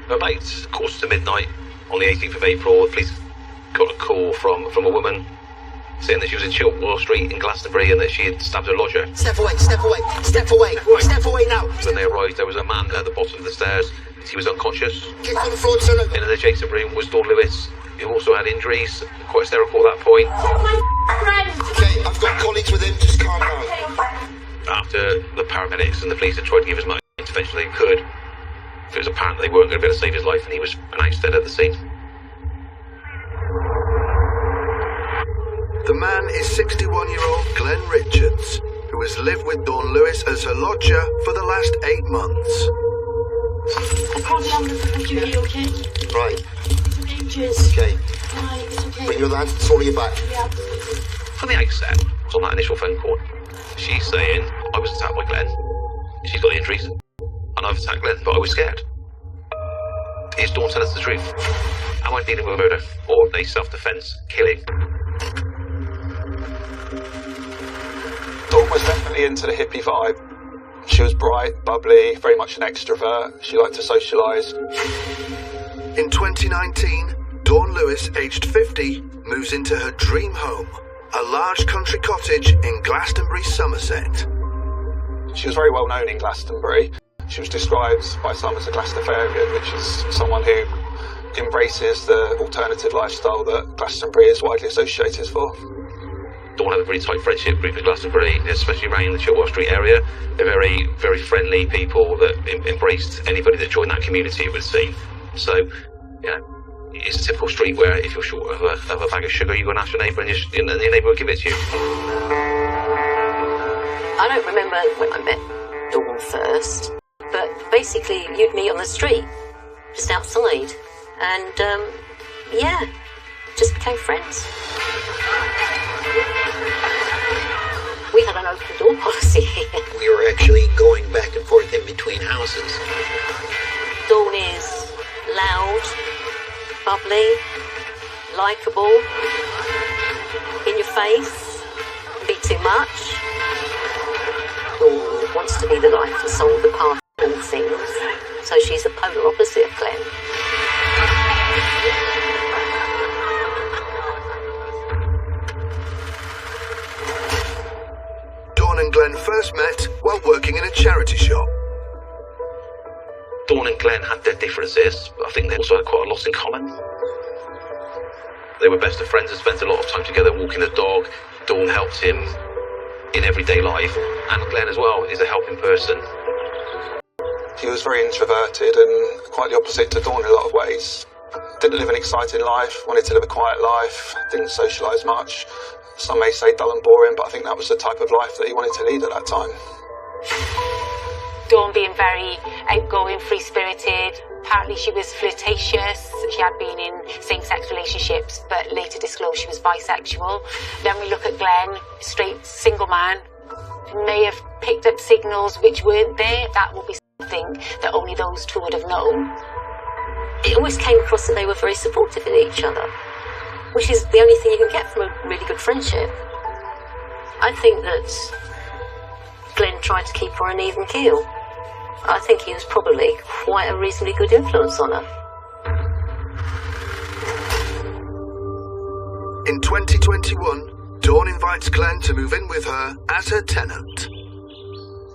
About quarter to midnight on the 18th of April, the police got a call from a woman saying that she was in Chiltwell Street in Glastonbury and that she had stabbed her lodger. Step away, step away, step away, step away now. When they arrived, there was a man at the bottom of the stairs. He was unconscious. Kick on the floor, turn over. In an adjacent room was Dawn Lewis, who also had injuries, quite hysterical at that point. Okay, I've got colleagues with him, just calm down. After the paramedics and the police had tried to give as much intervention they could, it was apparent they weren't going to be able to save his life, and he was pronounced dead at the scene. The man is 61-year-old Glenn Richards, who has lived with Dawn Lewis as her lodger for the last 8 months. I can't remember the duty, okay? Right, It's okay, cheers. okay. Right, it's okay. Bring your hand, swallow your back. Yeah. From the outset, it was on that initial phone call, she's saying, I was attacked by Glenn, she's got the injuries, and I've attacked Glenn, but I was scared. Is Dawn telling us the truth? Am I dealing with a murder, or a self-defence killing? Dawn was definitely into the hippie vibe. She was bright, bubbly, very much an extrovert. She liked to socialise. In 2019, Dawn Lewis, aged 50, moves into her dream home, a large country cottage in Glastonbury, Somerset. She was very well known in Glastonbury. She was described by some as a Glastonburian, which is someone who embraces the alternative lifestyle that Glastonbury is widely associated for. Dawn had a really tight friendship group in Glastonbury, especially around the Chiltwell Street area. They're very, very friendly people that embraced anybody that joined that community, it would seem. So, it's a typical street where if you're short of a bag of sugar, you go and ask your neighbour and your neighbour will give it to you. I don't remember when I met Dawn first, but basically you'd meet on the street, just outside, and just became friends. We had an open door policy here. We were actually going back and forth in between houses. Dawn is loud, bubbly, likeable, in your face, be too much. Dawn wants to be the life and soul of the party of all things, so she's the polar opposite of Glenn. Dawn and Glenn first met while working in a charity shop. Dawn and Glenn had their differences, but I think they also had quite a lot in common. They were best of friends and spent a lot of time together walking the dog. Dawn helped him in everyday life, and Glenn as well is a helping person. He was very introverted and quite the opposite to Dawn in a lot of ways. Didn't live an exciting life, wanted to live a quiet life, didn't socialise much. Some may say dull and boring, but I think that was the type of life that he wanted to lead at that time. Dawn being very outgoing, free-spirited. Apparently she was flirtatious. She had been in same-sex relationships, but later disclosed she was bisexual. Then we look at Glenn, straight, single man. May have picked up signals which weren't there. That would be something that only those two would have known. It always came across that they were very supportive of each other, which is the only thing you can get from a really good friendship. I think that Glenn tried to keep her on an even keel. I think he was probably quite a reasonably good influence on her. In 2021, Dawn invites Glenn to move in with her as her tenant.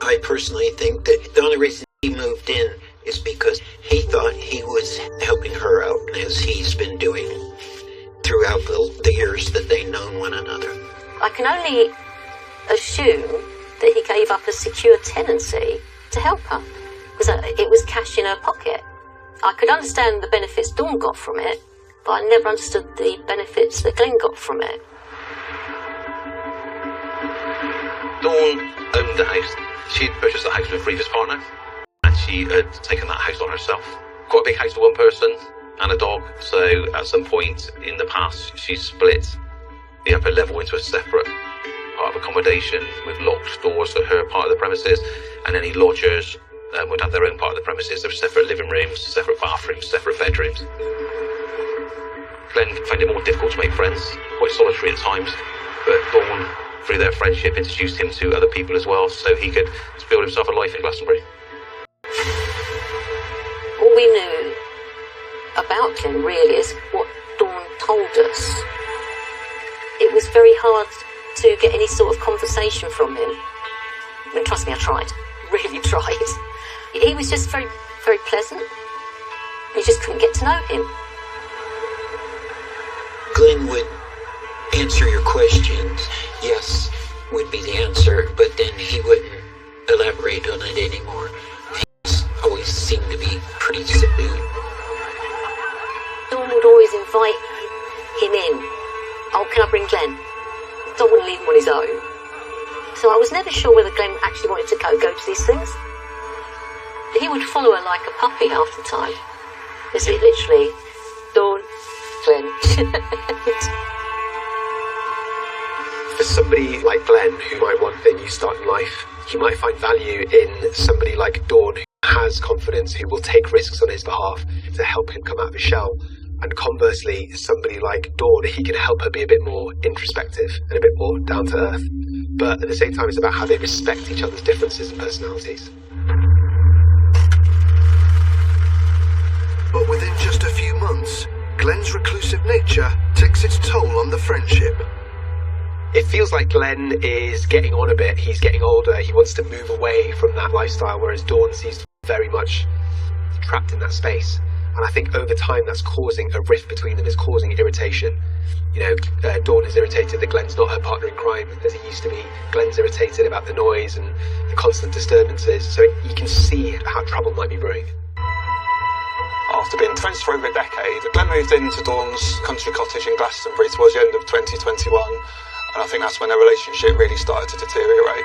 I personally think that the only reason he moved in is because he thought he was helping her out, as he's been doing throughout the years that they've known one another. I can only assume that he gave up a secure tenancy to help her, because it was cash in her pocket. I could understand the benefits Dawn got from it, but I never understood the benefits that Glenn got from it. Dawn owned the house. She had purchased the house with a previous partner, and she had taken that house on herself. Quite a big house for one person and a dog, so at some point in the past she split the upper level into a separate part of accommodation with locked doors for her part of the premises, and any lodgers would have their own part of the premises. There were separate living rooms, separate bathrooms, separate bedrooms. Glenn found it more difficult to make friends, quite solitary at times, but Dawn, through their friendship, introduced him to other people as well, so he could build himself a life in Glastonbury. All we knew was that Glenn was a about Glenn really is what Dawn told us. It was very hard to get any sort of conversation from him. I mean, trust me, I tried. Really tried. He was just very, very pleasant. You just couldn't get to know him. Glenn would answer your questions. Yes would be the answer, but then he wouldn't elaborate on it anymore. He always seemed to be pretty subdued. Dawn would always invite him in. Oh, can I bring Glenn? Dawn wouldn't leave him on his own. So I was never sure whether Glenn actually wanted to go to these things. He would follow her like a puppy half the time. It's literally Dawn, Glenn. For somebody like Glenn, who might want a new start in life, he might find value in somebody like Dawn, who has confidence, who will take risks on his behalf to help him come out of his shell. And conversely, somebody like Dawn, he can help her be a bit more introspective and a bit more down to earth. But at the same time, it's about how they respect each other's differences and personalities. But within just a few months, Glenn's reclusive nature takes its toll on the friendship. It feels like Glenn is getting on a bit. He's getting older. He wants to move away from that lifestyle, whereas Dawn seems very much trapped in that space. And I think over time that's causing a rift between them, is causing irritation. You know, Dawn is irritated that Glenn's not her partner in crime as he used to be. Glenn's irritated about the noise and the constant disturbances. So you can see how trouble might be brewing. After being friends for over a decade, Glenn moved into Dawn's country cottage in Glastonbury towards the end of 2021, and I think that's when their relationship really started to deteriorate.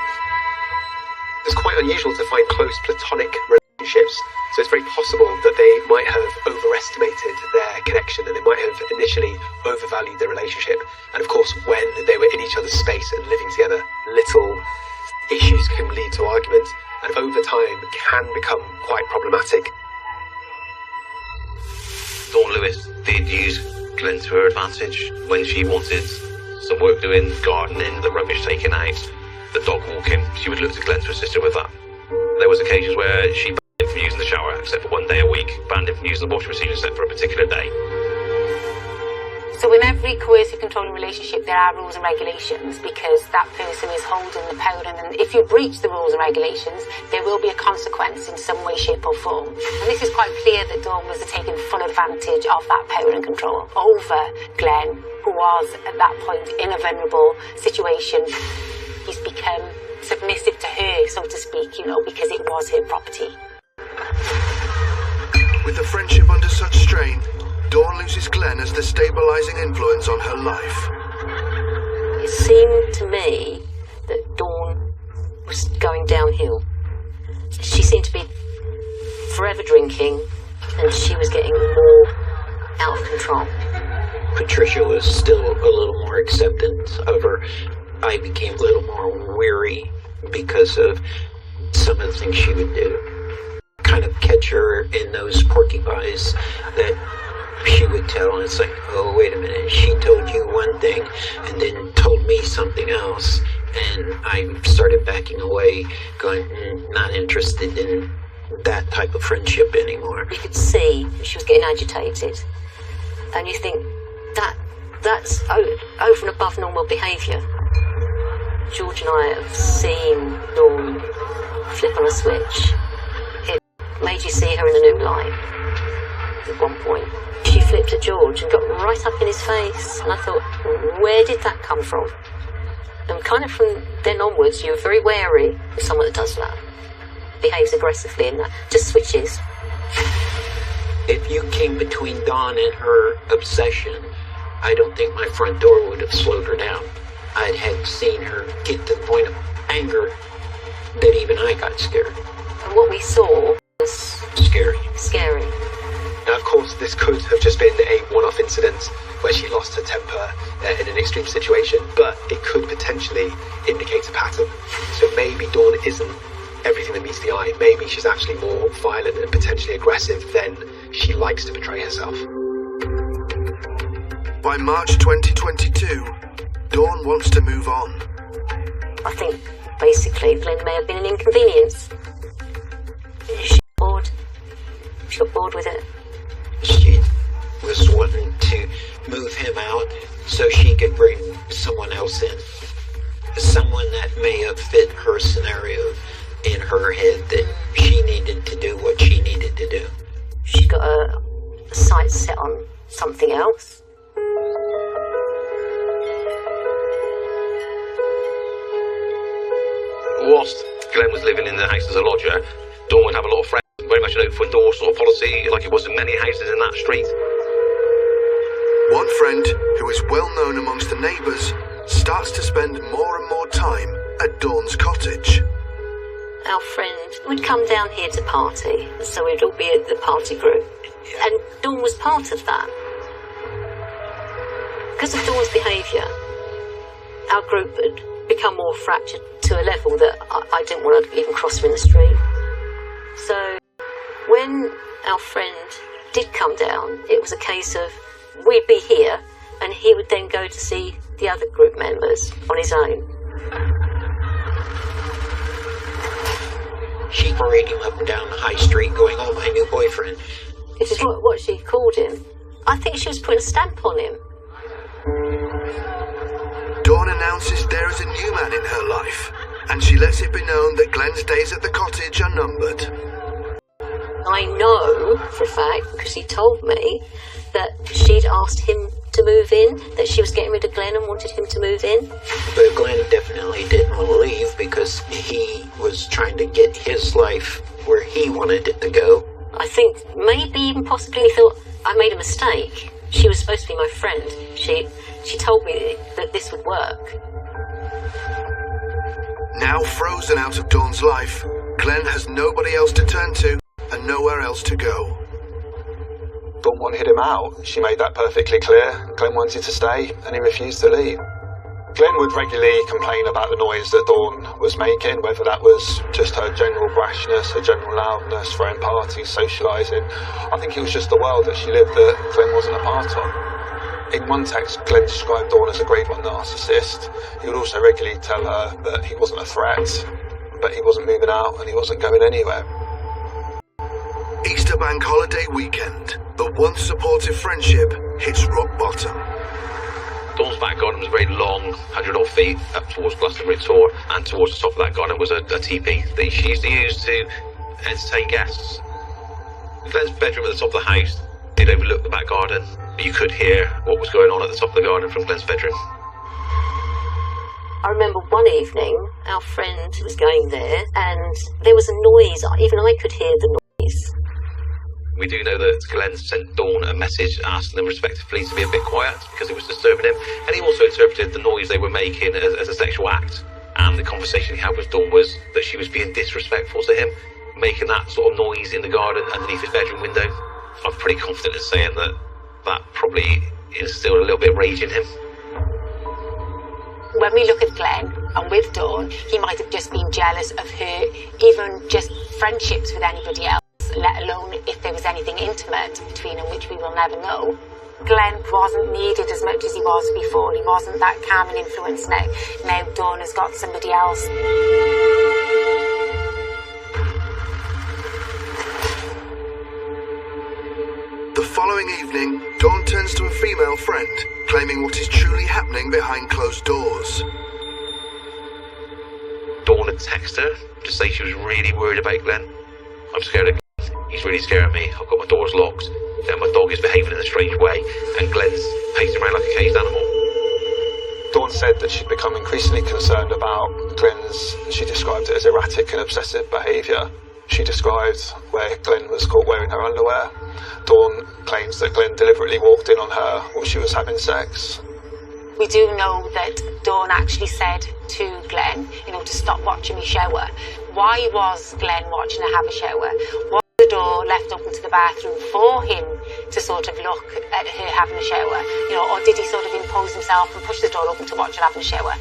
It's quite unusual to find close platonic relationships, so it's very possible that they might have overestimated their connection and they might have initially overvalued their relationship. And of course, when they were in each other's space and living together, little issues can lead to arguments, and over time can become quite problematic. Dawn Lewis did use Glenn to her advantage when she wanted some work doing, gardening, the rubbish taken out, the dog walking. She would look to Glenn to assist her with that. There was occasions where she banned him from using the shower, except for one day a week, banned him from using the washing machine except for a particular day. So in every coercive controlling relationship there are rules and regulations, because that person is holding the power, and then if you breach the rules and regulations there will be a consequence in some way, shape or form. And this is quite clear that Dawn was taking full advantage of that power and control over Glenn, who was at that point in a vulnerable situation. He's become submissive to her, so to speak, you know, because it was her property. With the friendship under such strain, Dawn loses Glenn as the stabilising influence on her life. It seemed to me that Dawn was going downhill. She seemed to be forever drinking, and she was getting more out of control. Patricia was still a little more acceptant of her. I became a little more weary because of some of the things she would do. Kind of catch her in those porcupines that she would tell, and it's like, oh, wait a minute, she told you one thing and then told me something else, and I started backing away, going, not interested in that type of friendship anymore. You could see she was getting agitated, and you think that's over and above normal behaviour. George and I have seen Dawn flip on a switch. It made you see her in a new light. At one point, she flipped at George and got right up in his face, and I thought, where did that come from? And kind of from then onwards, you're very wary of someone that does that, behaves aggressively, and that just switches. If you came between Dawn and her obsession, I don't think my front door would have slowed her down. I had seen her get to the point of anger that even I got scared. And what we saw was Scary. Now, of course, this could have just been a one-off incident where she lost her temper in an extreme situation, but it could potentially indicate a pattern. So maybe Dawn isn't everything that meets the eye. Maybe she's actually more violent and potentially aggressive than she likes to portray herself. By March 2022, Dawn wants to move on. I think, basically, Glenn may have been an inconvenience. She got bored with it. She was wanting to move him out so she could bring someone else in. Someone that may have fit her scenario in her head that she needed to do what she needed to do. She got her sights set on something else. Whilst Glenn was living in the house as a lodger, Dawn would have a lot of friends, very much an open door sort of policy, like it was in many houses in that street. One friend, who is well known amongst the neighbours, starts to spend more and more time at Dawn's cottage. Our friend would come down here to party, so we'd all be at the party group. And Dawn was part of that. Because of Dawn's behaviour, our group had become more fractured to a level that I didn't want to even cross her in the street. So when our friend did come down, it was a case of we'd be here and he would then go to see the other group members on his own. She paraded him up and down the high street going, "Oh, my new boyfriend." This is what she called him. I think she was putting a stamp on him. Dawn announces there is a new man in her life, and she lets it be known that Glenn's days at the cottage are numbered. I know for a fact, because he told me, that she'd asked him to move in, that she was getting rid of Glenn and wanted him to move in. But Glenn definitely didn't want to leave because he was trying to get his life where he wanted it to go. I think maybe even possibly he thought I made a mistake. She was supposed to be my friend. She told me that this would work. Now frozen out of Dawn's life, Glenn has nobody else to turn to and nowhere else to go. Dawn wanted him out. She made that perfectly clear. Glenn wanted to stay, and he refused to leave. Glenn would regularly complain about the noise that Dawn was making, whether that was just her general brashness, her general loudness, throwing parties, socialising. I think it was just the world that she lived that Glenn wasn't a part of. In one text, Glenn described Dawn as a grade 1 narcissist. He would also regularly tell her that he wasn't a threat, but he wasn't moving out and he wasn't going anywhere. Easter Bank holiday weekend, the once supportive friendship hits rock bottom. Dawn's back garden was very long, 100-odd feet, up towards Glastonbury Tor, and towards the top of that garden was a teepee that she used to use to entertain guests. Glenn's bedroom at the top of the house did overlook the back garden. You could hear what was going on at the top of the garden from Glenn's bedroom. I remember one evening, our friend was going there, and there was a noise. Even I could hear the noise. We do know that Glenn sent Dawn a message asking them respectively to be a bit quiet because it was disturbing him, and he also interpreted the noise they were making as a sexual act. And the conversation he had with Dawn was that she was being disrespectful to him, making that sort of noise in the garden underneath his bedroom window. I'm pretty confident in saying that that probably instilled a little bit of rage in him. When we look at Glenn and with Dawn, he might have just been jealous of her, even just friendships with anybody else, let alone if there was anything intimate between them, which we will never know. Glenn wasn't needed as much as he was before. He wasn't that calming influence now. Now Dawn has got somebody else. The following evening, Dawn turns to a female friend, claiming what is truly happening behind closed doors. Dawn had texted her to say she was really worried about Glenn. I'm scared of Glenn. He's really scaring me. I've got my doors locked, and my dog is behaving in a strange way, and Glenn's pacing around like a caged animal. Dawn said that she'd become increasingly concerned about Glenn's, she described it as erratic and obsessive behaviour. She described where Glenn was caught wearing her underwear. Dawn claims that Glenn deliberately walked in on her while she was having sex. We do know that Dawn actually said to Glenn, to stop watching me shower. Why was Glenn watching her have a shower? Was the door left open to the bathroom for him to sort of look at her having a shower? Or did he sort of impose himself and push the door open to watch her having a shower?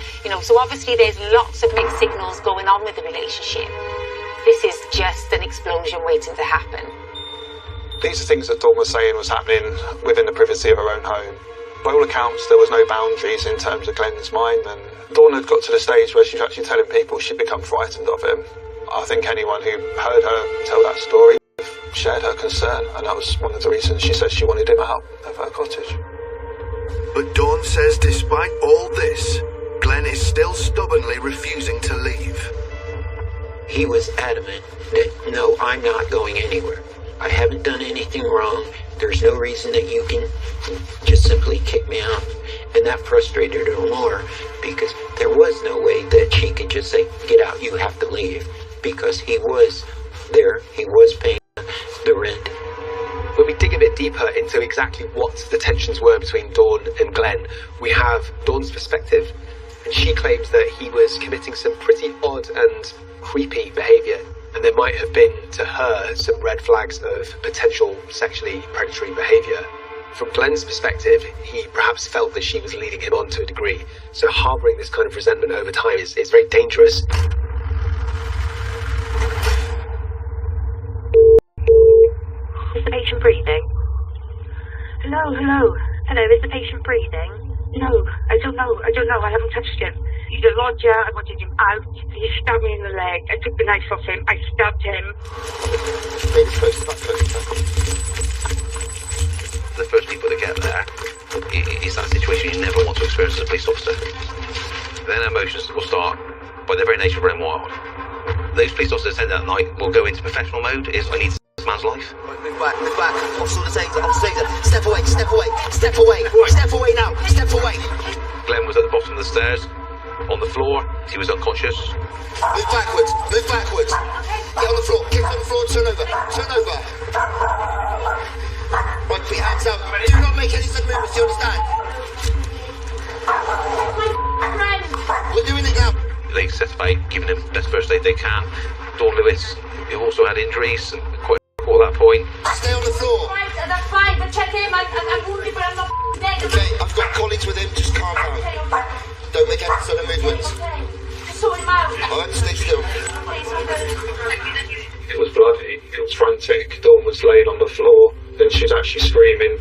So obviously there's lots of mixed signals going on with the relationship. This is just an explosion waiting to happen. These are things that Dawn was saying was happening within the privacy of her own home. By all accounts, there was no boundaries in terms of Glenn's mind, and Dawn had got to the stage where she was actually telling people she'd become frightened of him. I think anyone who heard her tell that story shared her concern, and that was one of the reasons she said she wanted him out of her cottage. But Dawn says despite all this, Glenn is still stubbornly refusing to leave. He was adamant that, no, I'm not going anywhere. I haven't done anything wrong. There's no reason that you can just simply kick me out. And that frustrated her more because there was no way that she could just say, get out, you have to leave. Because he was there, he was paying the rent. When we dig a bit deeper into exactly what the tensions were between Dawn and Glenn, we have Dawn's perspective, and she claims that he was committing some pretty odd and creepy behaviour, and there might have been, to her, some red flags of potential sexually predatory behaviour. From Glenn's perspective, he perhaps felt that she was leading him on to a degree, so harbouring this kind of resentment over time is very dangerous. Is the patient breathing? Hello, hello. Hello, is the patient breathing? No, I don't know, I haven't touched him. He's a lodger, I wanted him out. He stabbed me in the leg. I took the knife off him, I stabbed him. The first people to get there is that situation you never want to experience as a police officer. Then emotions will start, by their very nature, running wild. Those police officers at that night will go into professional mode, I need to save this man's life. Move back, officer on the taser, step away, step now, step away. Glenn was at the bottom of the stairs, on the floor, he was unconscious. Move backwards, get on the floor, turn over. Right, put your hands out, do not make any sudden movements, do you understand? We're doing it now. They set about giving him the best first aid they can. Dawn Lewis, who also had injuries, and quite at that point. Stay on the floor. Right, that's fine, but check him. I'm wounded, but I'm not dead. Okay, I've got colleagues with him, just calm down. Okay. Don't make any sudden movements. Okay. Just sort him out. Alright, stay still. It was bloody, it was frantic. Dawn was laying on the floor, and she was actually screaming.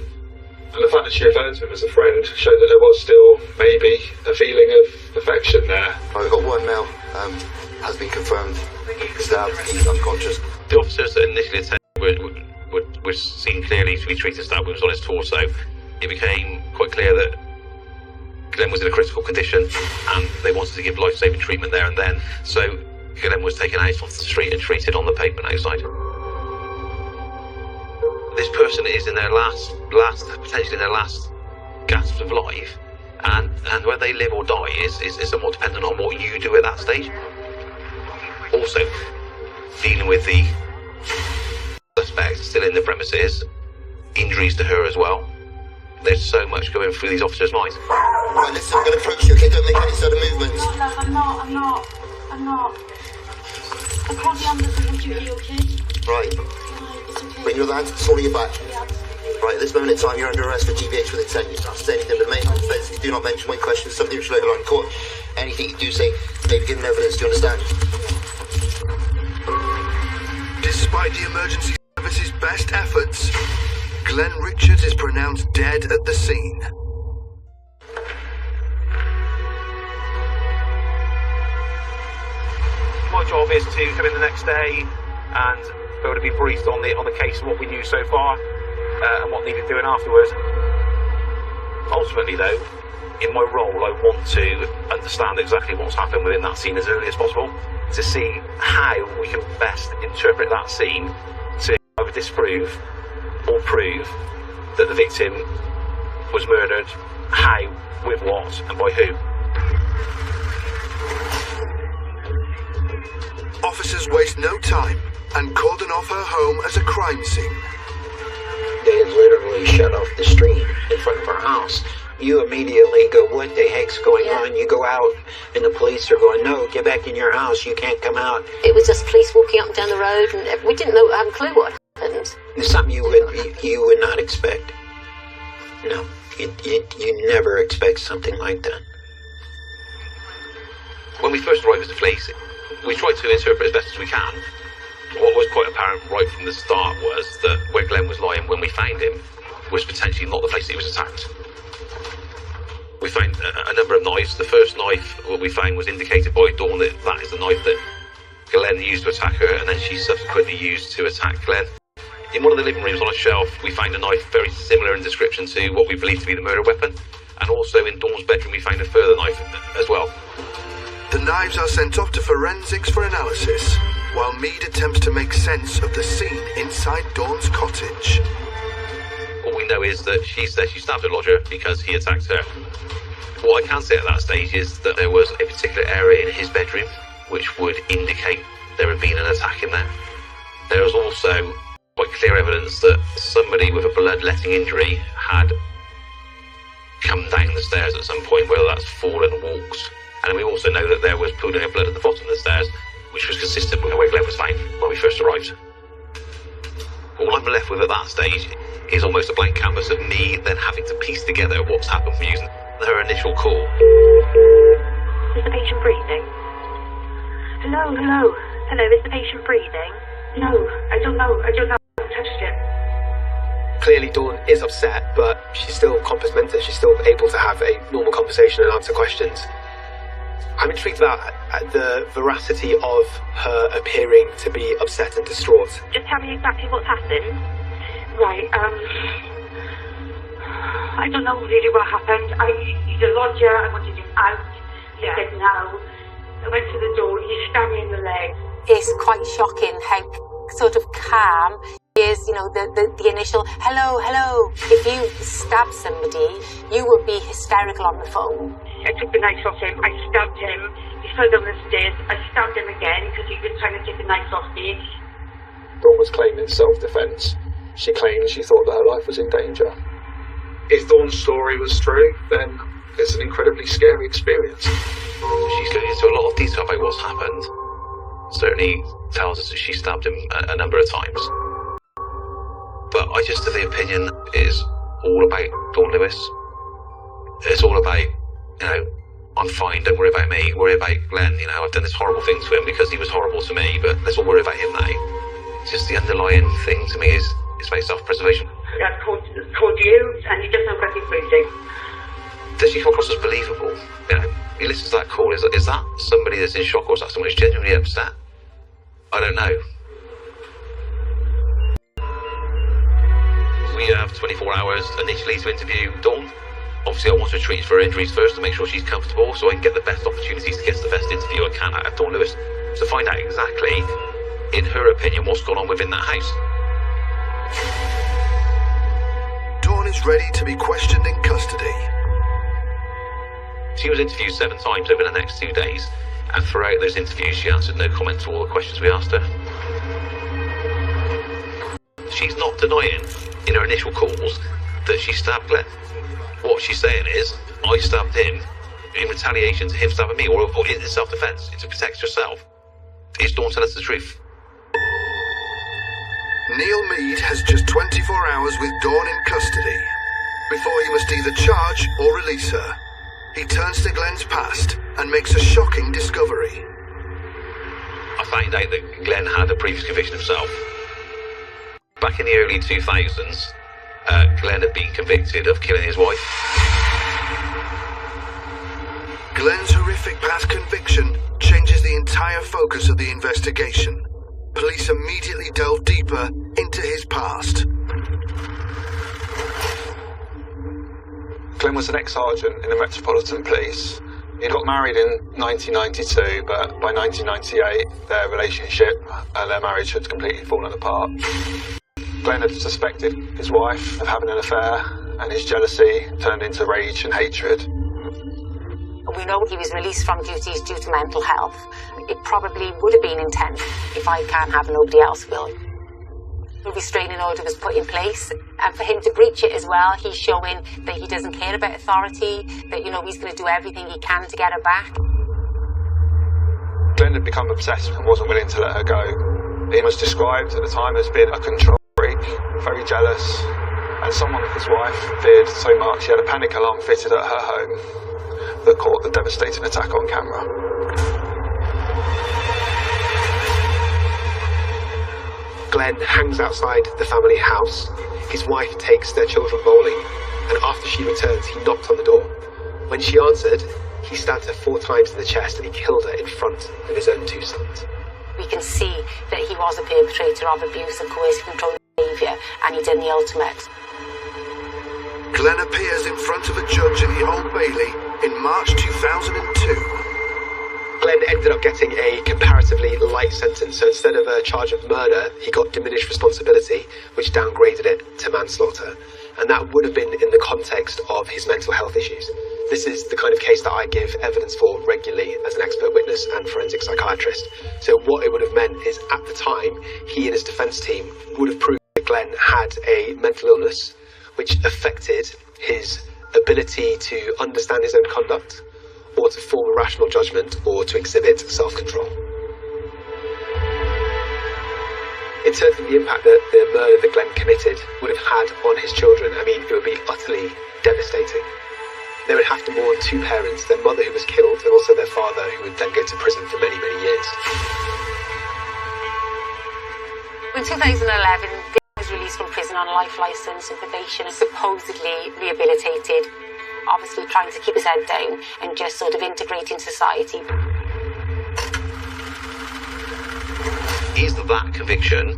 And the fact that she referred to him as a friend showed that there was still maybe a feeling of affection there. I've got one male, has been confirmed. Stabbed, he's unconscious. The officers that initially attended were seen clearly to be treated stab wounds on his torso. It became quite clear that Glenn was in a critical condition and they wanted to give life-saving treatment there and then. So Glenn was taken out off the street and treated on the pavement outside. This person is in their potentially in their last gasps of life, and whether they live or die is somewhat dependent on what you do at that stage. Also, dealing with the suspect still in the premises, injuries to her as well. There's so much going through these officers' minds. Right, listen, I'm going to approach you, okay? Don't make any sudden movements. No, love, I'm not. I called the ambulance and come to you, okay? Right. It's okay. Bring your hands, swallow your back. Yeah. Right, at this moment in time, you're under arrest for GBH with intent. You don't say anything but main offence. You do not mention when questioned, something which later on in court. Anything you do say may be given evidence, do you understand? Despite the emergency service's best efforts, Glenn Richards is pronounced dead at the scene. My job is to come in the next day and be able to be briefed on the case and what we knew so far and what needed doing afterwards. Ultimately, though, in my role, I want to understand exactly what's happened within that scene as early as possible to see how we can best interpret that scene to either disprove or prove that the victim was murdered, how, with what, and by who. Officers waste no time and cordon off her home as a crime scene. They had literally shut off the street in front of our house. You immediately go, what the heck's going on? You go out and the police are going, no, get back in your house, you can't come out. It was just police walking up and down the road, and we didn't know, have a clue what happened. It's something you would not expect. No, you never expect something like that. When we first arrived as the police, we tried to interpret as best as we can. What was quite apparent right from the start was that where Glenn was lying when we found him was potentially not the place that he was attacked. We found a number of knives. The first knife what we found was indicated by Dawn that that is the knife that Glenn used to attack her, and then she subsequently used to attack Glenn. In one of the living rooms on a shelf, we found a knife very similar in description to what we believe to be the murder weapon. And also in Dawn's bedroom, we found a further knife as well. The knives are sent off to forensics for analysis, while Mead attempts to make sense of the scene inside Dawn's cottage. All we know is that she says she stabbed her lodger because he attacked her. What I can say at that stage is that there was a particular area in his bedroom which would indicate there had been an attack in there. There was also quite clear evidence that somebody with a bloodletting injury had come down the stairs at some point, whether that's fallen or walked. And we also know that there was pooling of blood at the bottom of the stairs, which was consistent with where Glenn was found when we first arrived. All I'm left with at that stage is almost a blank canvas of me then having to piece together what's happened from using her initial call. Is the patient breathing? Hello, hello. Hello, is the patient breathing? No, I don't know. I haven't touched him. Clearly Dawn is upset, but she's still compos mentis. She's still able to have a normal conversation and answer questions. I'm intrigued about the veracity of her appearing to be upset and distraught. Just tell me exactly what's happened. Right, I don't know really what happened. He's a lodger, I wanted him out. He said no. I went to the door, he stabbed me in the leg. It's quite shocking how sort of calm is, you know, the initial hello, hello. If you stab somebody, you would be hysterical on the phone. I took the knife off him, I stabbed him, he fell down the stairs, I stabbed him again because he was trying to take the knife off me. Dawn was claiming self-defence. She claimed she thought that her life was in danger. If Dawn's story was true, then it's an incredibly scary experience. She's going into a lot of detail about what's happened. Certainly tells us that she stabbed him a number of times. But I just have the opinion is all about Dawn Lewis. It's all about, you know, I'm fine, don't worry about me, worry about Glenn, you know, I've done this horrible thing to him because he was horrible to me, but let's all worry about him now. Just the underlying thing to me is about self-preservation. I've called you, and he doesn't know what he's breathing. Does she come across as believable? You know, he listens to that call, is that somebody that's in shock, or is that someone who's genuinely upset? I don't know. We have 24 hours initially to interview Dawn. Obviously, I want to treat for her injuries first to make sure she's comfortable so I can get the best opportunities to get the best interview I can out of Dawn Lewis to find out exactly, in her opinion, what's gone on within that house. Dawn is ready to be questioned in custody. She was interviewed 7 times over the next 2 days, and throughout those interviews she answered no comment to all the questions we asked her. She's not denying in her initial calls that she stabbed Glenn. What she's saying is, I stabbed him in retaliation to him stabbing me, or in self-defence, to protect yourself. Is Dawn telling us the truth? Neil Mead has just 24 hours with Dawn in custody before he must either charge or release her. He turns to Glenn's past and makes a shocking discovery. I found out that Glenn had a previous conviction himself. Back in the early 2000s, Glenn had been convicted of killing his wife. Glenn's horrific past conviction changes the entire focus of the investigation. Police immediately delve deeper into his past. Glenn was an ex-sergeant in the Metropolitan Police. He got married in 1992, but by 1998 their relationship and their marriage had completely fallen apart. Glenn had suspected his wife of having an affair, and his jealousy turned into rage and hatred. We know he was released from duties due to mental health. It probably would have been intent if I can't have nobody else will. A restraining order was put in place, and for him to breach it as well, he's showing that he doesn't care about authority, that, you know, he's going to do everything he can to get her back. Glenn had become obsessed and wasn't willing to let her go. He was described at the time as being a control freak, very jealous, and someone his wife feared so much he had a panic alarm fitted at her home that caught the devastating attack on camera. Glenn hangs outside the family house. His wife takes their children bowling, and after she returns, he knocked on the door. When she answered, he stabbed her 4 times in the chest and he killed her in front of his own 2 sons. We can see that he was a perpetrator of abuse and coercive control behaviour. done the ultimate. Glenn appears in front of a judge in the Old Bailey in March 2002. Glenn ended up getting a comparatively light sentence, so instead of a charge of murder, he got diminished responsibility, which downgraded it to manslaughter. And that would have been in the context of his mental health issues. This is the kind of case that I give evidence for regularly as an expert witness and forensic psychiatrist. So what it would have meant is, at the time, he and his defence team would have proved that Glenn had a mental illness which affected his ability to understand his own conduct, or to form a rational judgment, or to exhibit self-control. In terms of the impact that the murder that Glenn committed would have had on his children, I mean, it would be utterly devastating. They would have to mourn two parents, their mother who was killed, and also their father who would then go to prison for many, many years. In 2011, Glenn was released from prison on a life licence and probation and supposedly rehabilitated, obviously trying to keep his head down and just sort of integrate in society. Is that conviction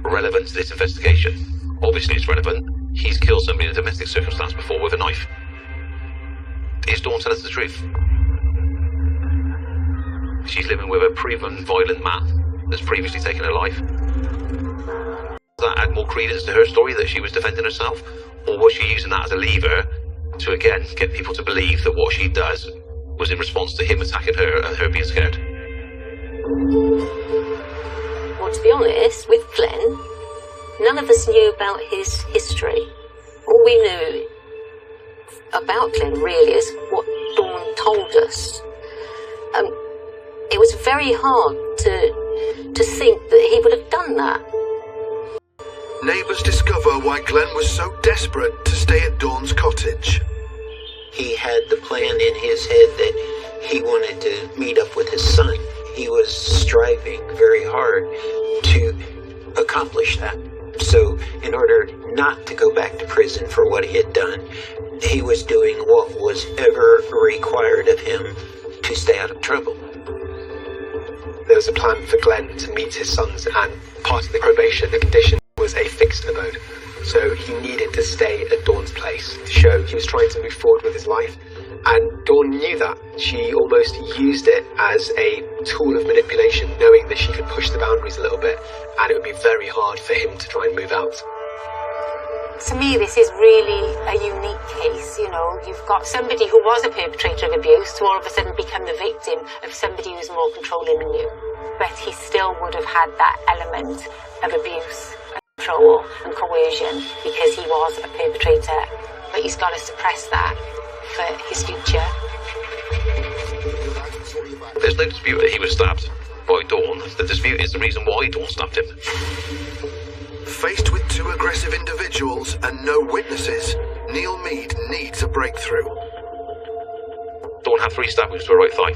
relevant to this investigation? Obviously it's relevant. He's killed somebody in a domestic circumstance before with a knife. Is Dawn telling us the truth? She's living with a proven violent man that's previously taken her life. Does that add more credence to her story that she was defending herself? Or was she using that as a lever to, again, get people to believe that what she does was in response to him attacking her and her being scared? Well, to be honest, with Glenn, none of us knew about his history. All we knew about Glenn really is what Dawn told us. It was very hard to think that he would have done that. Neighbours discover why Glenn was so desperate to stay at Dawn's cottage. He had the plan in his head that he wanted to meet up with his son. He was striving very hard to accomplish that. So in order not to go back to prison for what he had done, he was doing what was ever required of him to stay out of trouble. There was a plan for Glenn to meet his sons, and part of the probation, the condition, was a fixed abode. So he needed to stay at Dawn's place to show he was trying to move forward with his life. And Dawn knew that. She almost used it as a tool of manipulation, knowing that she could push the boundaries a little bit, and it would be very hard for him to try and move out. To me, this is really a unique case. You know, you've got somebody who was a perpetrator of abuse to all of a sudden become the victim of somebody who's more controlling than you. But he still would have had that element of abuse and control and coercion because he was a perpetrator. But he's got to suppress that for his future. There's no dispute that he was stabbed by Dawn. The dispute is the reason why Dawn stabbed him. Faced with two aggressive individuals and no witnesses, Neil Mead needs a breakthrough. Dawn had 3 stab wounds to her right thigh.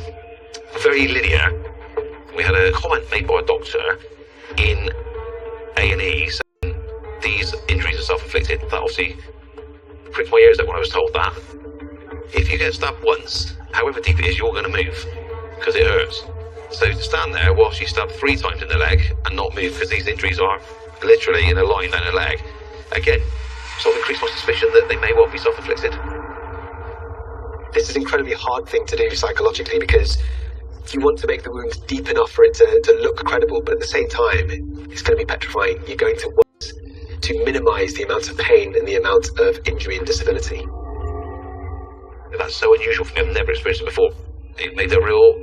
Very linear. We had a comment made by a doctor in A&E saying these injuries are self-inflicted. That obviously pricked my ears out when I was told that. If you get stabbed once, however deep it is, you're going to move because it hurts. So to stand there while she's stabbed 3 times in the leg and not move because these injuries are literally in a line down her leg, again, sort of increased my suspicion that they may well be self-inflicted. This is an incredibly hard thing to do psychologically because you want to make the wound deep enough for it to look credible, but at the same time, it's going to be petrifying. You're going to want to minimise the amount of pain and the amount of injury and disability. That's so unusual for me. I've never experienced it before. It made a real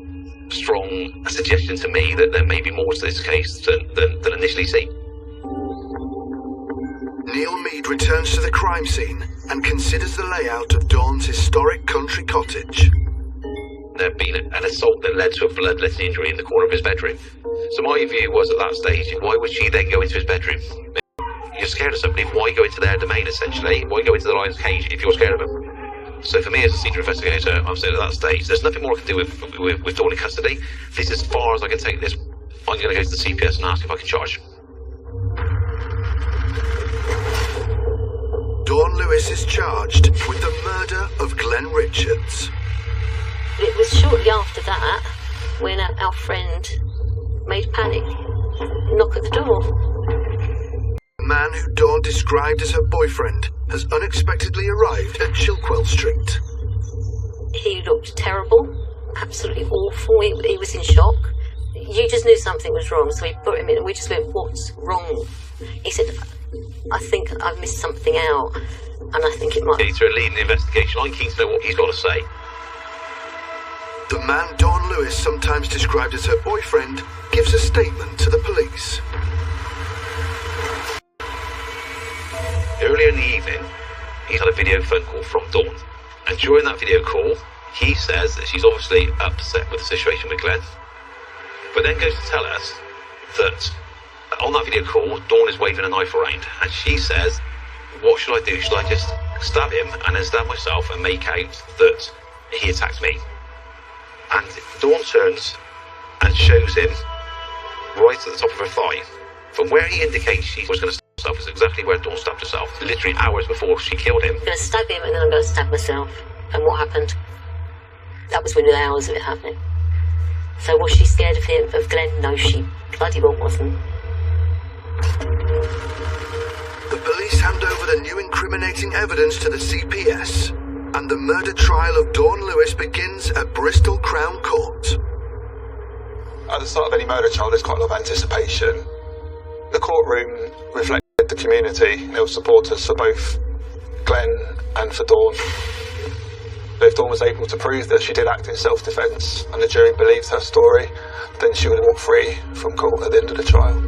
strong suggestion to me that there may be more to this case than initially seen. Neil Mead returns to the crime scene and considers the layout of Dawn's historic country cottage. There had been an assault that led to a bloodletting injury in the corner of his bedroom. So my view was at that stage, why would she then go into his bedroom? You're scared of somebody, why go into their domain essentially? Why go into the lion's cage if you're scared of them? So for me as a senior investigator, I'm saying at that stage, there's nothing more I can do with Dawn in custody. This is as far as I can take this. I'm going to go to the CPS and ask if I can charge. Dawn Lewis is charged with the murder of Glenn Richards. It was shortly after that when our friend made panic knock at the door. A man man who Dawn described as her boyfriend has unexpectedly arrived at Chilkwell Street. He looked terrible, absolutely awful. He was in shock. You just knew something was wrong, so we put him in and we just went, what's wrong? He said, I think I've missed something out, and I think it might... Peter, leading the investigation. I'm keen to know what he's got to say. The man Dawn Lewis sometimes described as her boyfriend gives a statement to the police. Earlier in the evening, he's had a video phone call from Dawn. And during that video call, he says that she's obviously upset with the situation with Glenn. But then goes to tell us that on that video call, Dawn is waving a knife around. And she says, what should I do? Should I just stab him and then stab myself and make out that he attacked me? And Dawn turns and shows him right at the top of her thigh. From where he indicates she was going to stab herself is exactly where Dawn stabbed herself, literally hours before she killed him. I'm going to stab him and then I'm going to stab myself. And what happened? That was within hours of it happening. So was she scared of him, of Glenn? No, she bloody well wasn't. The police hand over the new incriminating evidence to the CPS, and the murder trial of Dawn Lewis begins at Bristol Crown Court. At the start of any murder trial, there's quite a lot of anticipation. The courtroom reflected the community. There were supporters for both Glenn and for Dawn. But if Dawn was able to prove that she did act in self-defence and the jury believed her story, then she would walk free from court at the end of the trial.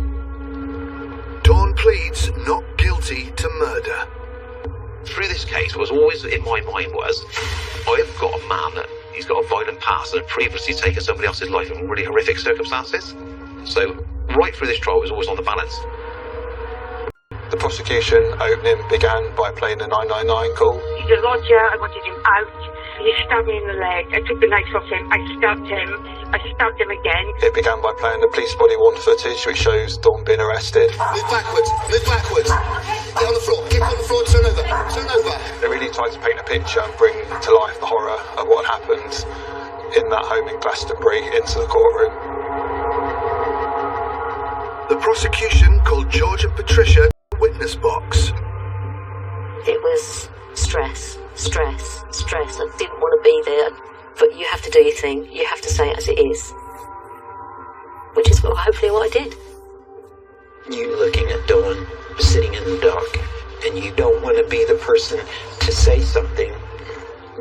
Dawn pleads not guilty to murder. Through this case, what was always in my mind was, I've got a man that he's got a violent past and had previously taken somebody else's life in really horrific circumstances. So right through this trial, it was always on the balance. The prosecution opening began by playing the 999 call. He's a lodger, I wanted him out. He stabbed me in the leg. I took the knife off him. I stabbed him. I stabbed him again. It began by playing the police body worn footage, which shows Dawn being arrested. Move backwards, move backwards. Get on the floor, get on the floor, turn over, turn over. They really tried to paint a picture and bring to life the horror of what happened in that home in Glastonbury into the courtroom. The prosecution called George and Patricia to the witness box. It was stress. I didn't want to be there, but you have to do your thing. You have to say it as it is. Which is hopefully what I did. You looking at Dawn, sitting in the dock, and you don't want to be the person to say something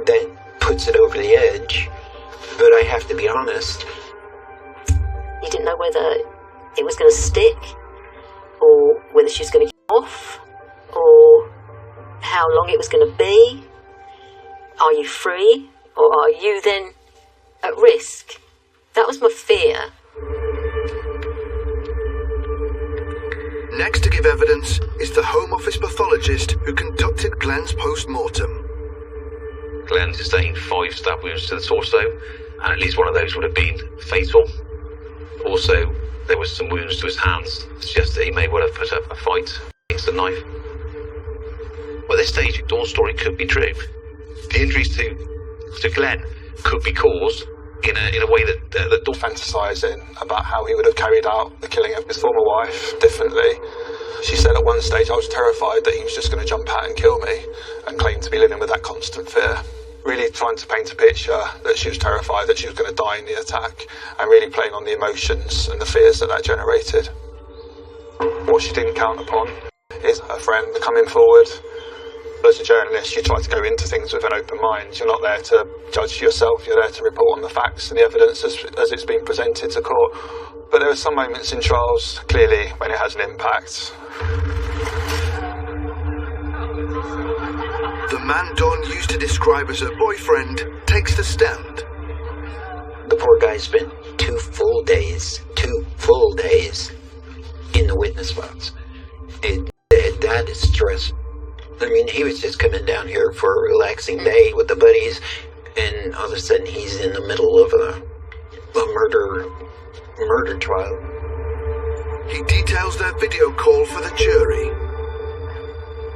that puts it over the edge. But I have to be honest. You didn't know whether it was going to stick, or whether she was going to get off, or how long it was going to be. Are you free, or are you then at risk? That was my fear. Next to give evidence is the Home Office pathologist who conducted Glenn's post-mortem. Glenn sustained 5 stab wounds to the torso, and at least one of those would have been fatal. Also, there was some wounds to his hands, suggest that he may well have put up a fight against the knife. But at this stage, Dawn's story could be true. The injuries to Glenn could be caused in a way that Dawn fantasising about how he would have carried out the killing of his former wife differently. She said at one stage, I was terrified that he was just going to jump out and kill me, and claimed to be living with that constant fear. Really trying to paint a picture that she was terrified that she was going to die in the attack, and really playing on the emotions and the fears that generated. What she didn't count upon is her friend coming forward. As a journalist, you try to go into things with an open mind. You're not there to judge yourself, you're there to report on the facts and the evidence as it's been presented to court. But there are some moments in trials, clearly, when it has an impact. The man Dawn used to describe as her boyfriend takes the stand. The poor guy spent 2 full days in the witness box. That is stressful. I mean, he was just coming down here for a relaxing day with the buddies, and all of a sudden he's in the middle of a murder trial. He details their video call for the jury.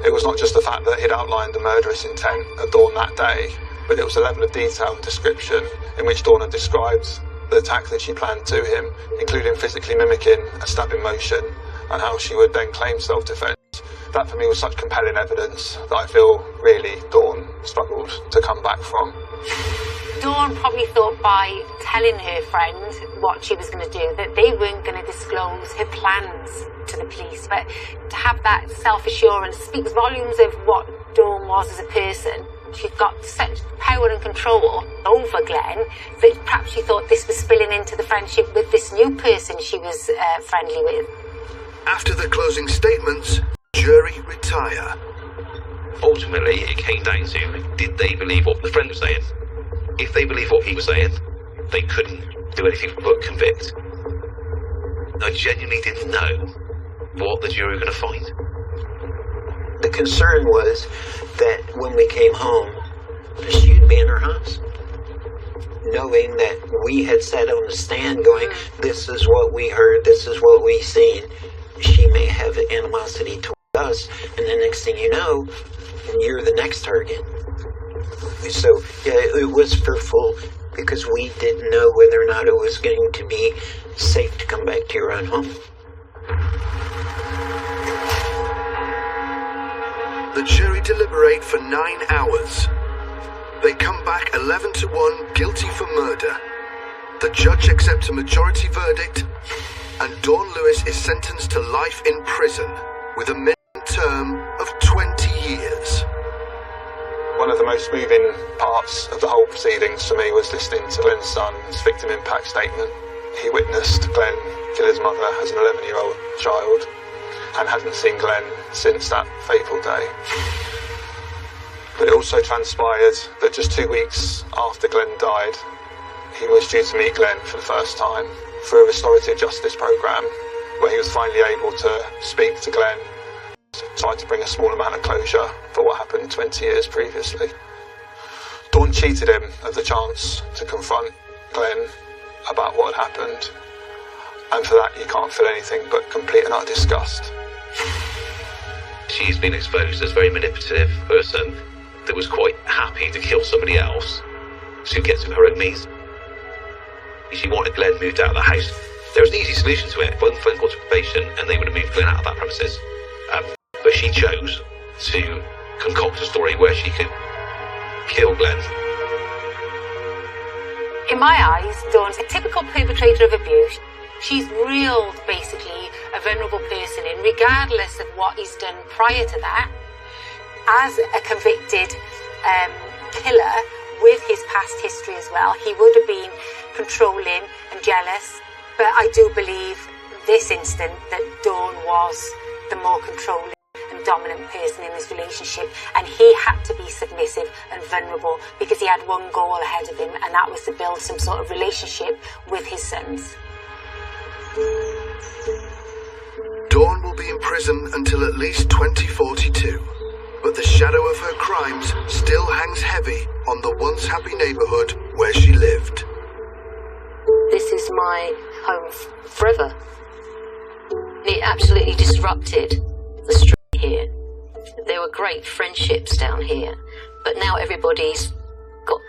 It was not just the fact that he'd outlined the murderous intent of Dawn that day, but it was the level of detail and description in which Dawn had described the attack that she planned to him, including physically mimicking a stabbing motion, and how she would then claim self-defence That for me was such compelling evidence that I feel really Dawn struggled to come back from. Dawn probably thought by telling her friend what she was going to do that they weren't going to disclose her plans to the police, but to have that self-assurance speaks volumes of what Dawn was as a person. She's got such power and control over Glenn that perhaps she thought this was spilling into the friendship with this new person she was friendly with. After the closing statements, jury retire. Ultimately, it came down to, did they believe what the friend was saying? If they believed what he was saying, they couldn't do anything but convict. I genuinely didn't know what the jury were going to find. The concern was that when we came home, she'd be in her house, knowing that we had sat on the stand going, this is what we heard, this is what we seen. She may have animosity toward us, and the next thing you know, you're the next target. So, yeah, it was fearful because we didn't know whether or not it was going to be safe to come back to your own home. The jury deliberate for 9 hours. They come back 11-1 guilty for murder. The judge accepts a majority verdict, and Dawn Lewis is sentenced to life in prison with a minimum term of 20 years. One of the most moving parts of the whole proceedings for me was listening to Glenn's son's victim impact statement. He witnessed Glenn kill his mother as an 11-year-old child and hadn't seen Glenn since that fateful day. But it also transpired that just 2 weeks after Glenn died, he was due to meet Glenn for the first time through a restorative justice programme, where he was finally able to speak to Glenn, try to bring a small amount of closure for what happened 20 years previously. Dawn cheated him of the chance to confront Glenn about what had happened, and for that you can't feel anything but complete and utter disgust. She's been exposed as a very manipulative person that was quite happy to kill somebody else to get to her own means. She wanted Glenn moved out of the house. There was an easy solution to it. One phone call to probation and they would have moved Glenn out of that premises. But she chose to concoct a story where she could kill Glenn. In my eyes, Dawn's a typical perpetrator of abuse. She's reeled, basically, a vulnerable person in, regardless of what he's done prior to that. As a convicted killer, with his past history as well, he would have been controlling and jealous. But I do believe this instant that Dawn was the more controlling and dominant person in this relationship, and he had to be submissive and vulnerable because he had one goal ahead of him, and that was to build some sort of relationship with his sons. Dawn will be in prison until at least 2042, but the shadow of her crimes still hangs heavy on the once happy neighbourhood where she lived. This is my home forever. It absolutely disrupted the street here. There were great friendships down here, but now everybody's got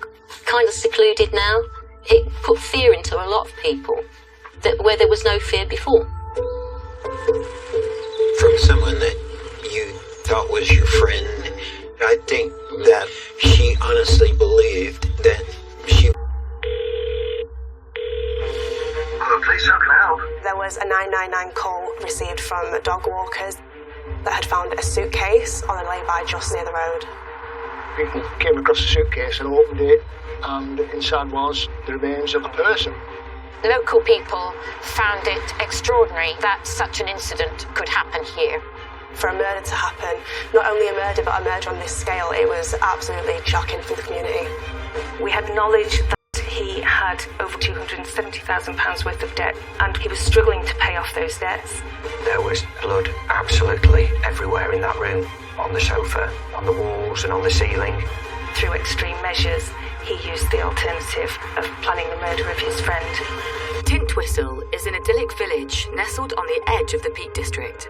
kind of secluded now. It put fear into a lot of people where there was no fear before. From someone that you thought was your friend, I think that she honestly believed that she... Please, how can I help? There was a 999 call received from dog walkers that had found a suitcase on a lay-by just near the road. People came across the suitcase and opened it, and inside was the remains of a person. Local people found it extraordinary that such an incident could happen here. For a murder to happen, not only a murder, but a murder on this scale, it was absolutely shocking for the community. We had knowledge that he had over £270,000 worth of debt, and he was struggling to pay off those debts. There was blood absolutely everywhere in that room, on the sofa, on the walls and on the ceiling. Through extreme measures, he used the alternative of planning the murder of his friend. Tintwistle is an idyllic village nestled on the edge of the Peak District.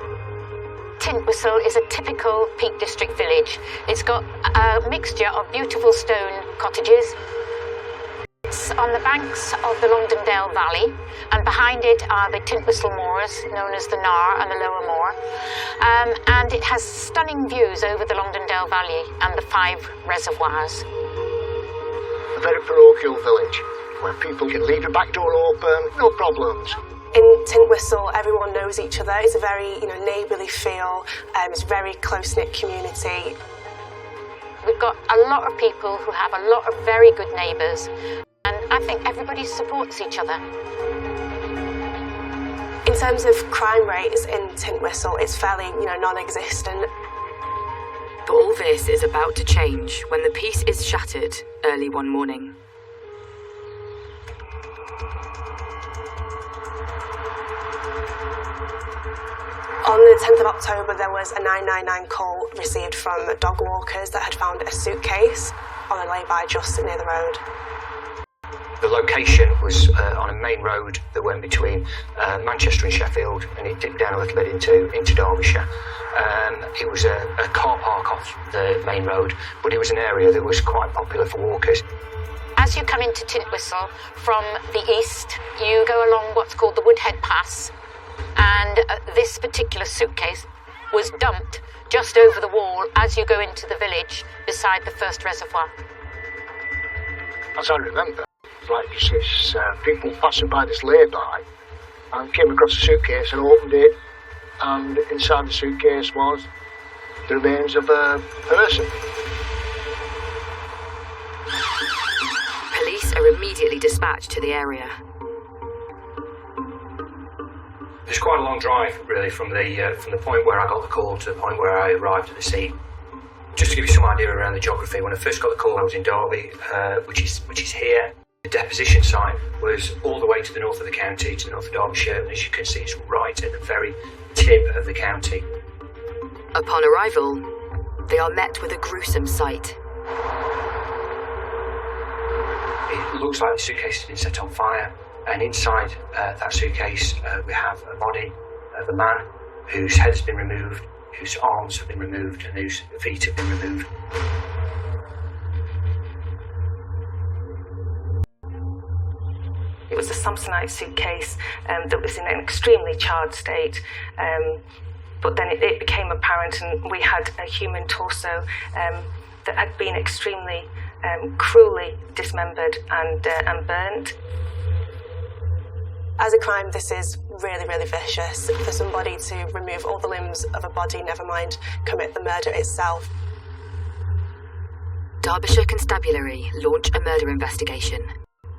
Tintwistle is a typical Peak District village. It's got a mixture of beautiful stone cottages. It's on the banks of the Longdendale Valley, and behind it are the Tintwistle Moors, known as the Nar and the Lower Moor. And it has stunning views over the Longdendale Valley and the 5 reservoirs. A very parochial village, where people can leave the back door open, no problems. In Tintwistle, everyone knows each other. It's a very, neighbourly feel. It's a very close-knit community. We've got a lot of people who have a lot of very good neighbours, and I think everybody supports each other. In terms of crime rates in Tintwistle, it's fairly, non-existent. But all this is about to change when the peace is shattered early one morning. On the 10th of October, there was a 999 call received from dog walkers that had found a suitcase on a lay-by just near the road. The location was on a main road that went between Manchester and Sheffield, and it dipped down a little bit into Derbyshire. It was a car park off the main road, but it was an area that was quite popular for walkers. As you come into Tintwistle from the east, you go along what's called the Woodhead Pass, and this particular suitcase was dumped just over the wall as you go into the village beside the first reservoir. As I remember, like this, people passing by this lay-by and came across a suitcase and opened it, and inside the suitcase was the remains of a person. Police are immediately dispatched to the area. It was quite a long drive, really, from the point where I got the call to the point where I arrived at the scene. Just to give you some idea around the geography, when I first got the call, I was in Derby, which is here. The deposition site was all the way to the north of the county, to the north of Derbyshire, and as you can see, it's right at the very tip of the county. Upon arrival, they are met with a gruesome sight. It looks like the suitcase has been set on fire, and inside that suitcase we have a body of a man whose head has been removed, whose arms have been removed, and whose feet have been removed. It was a Samsonite suitcase that was in an extremely charred state, but then it became apparent, and we had a human torso that had been extremely cruelly dismembered and burnt. As a crime, this is really, really vicious. For somebody to remove all the limbs of a body, never mind commit the murder itself. Derbyshire Constabulary launch a murder investigation,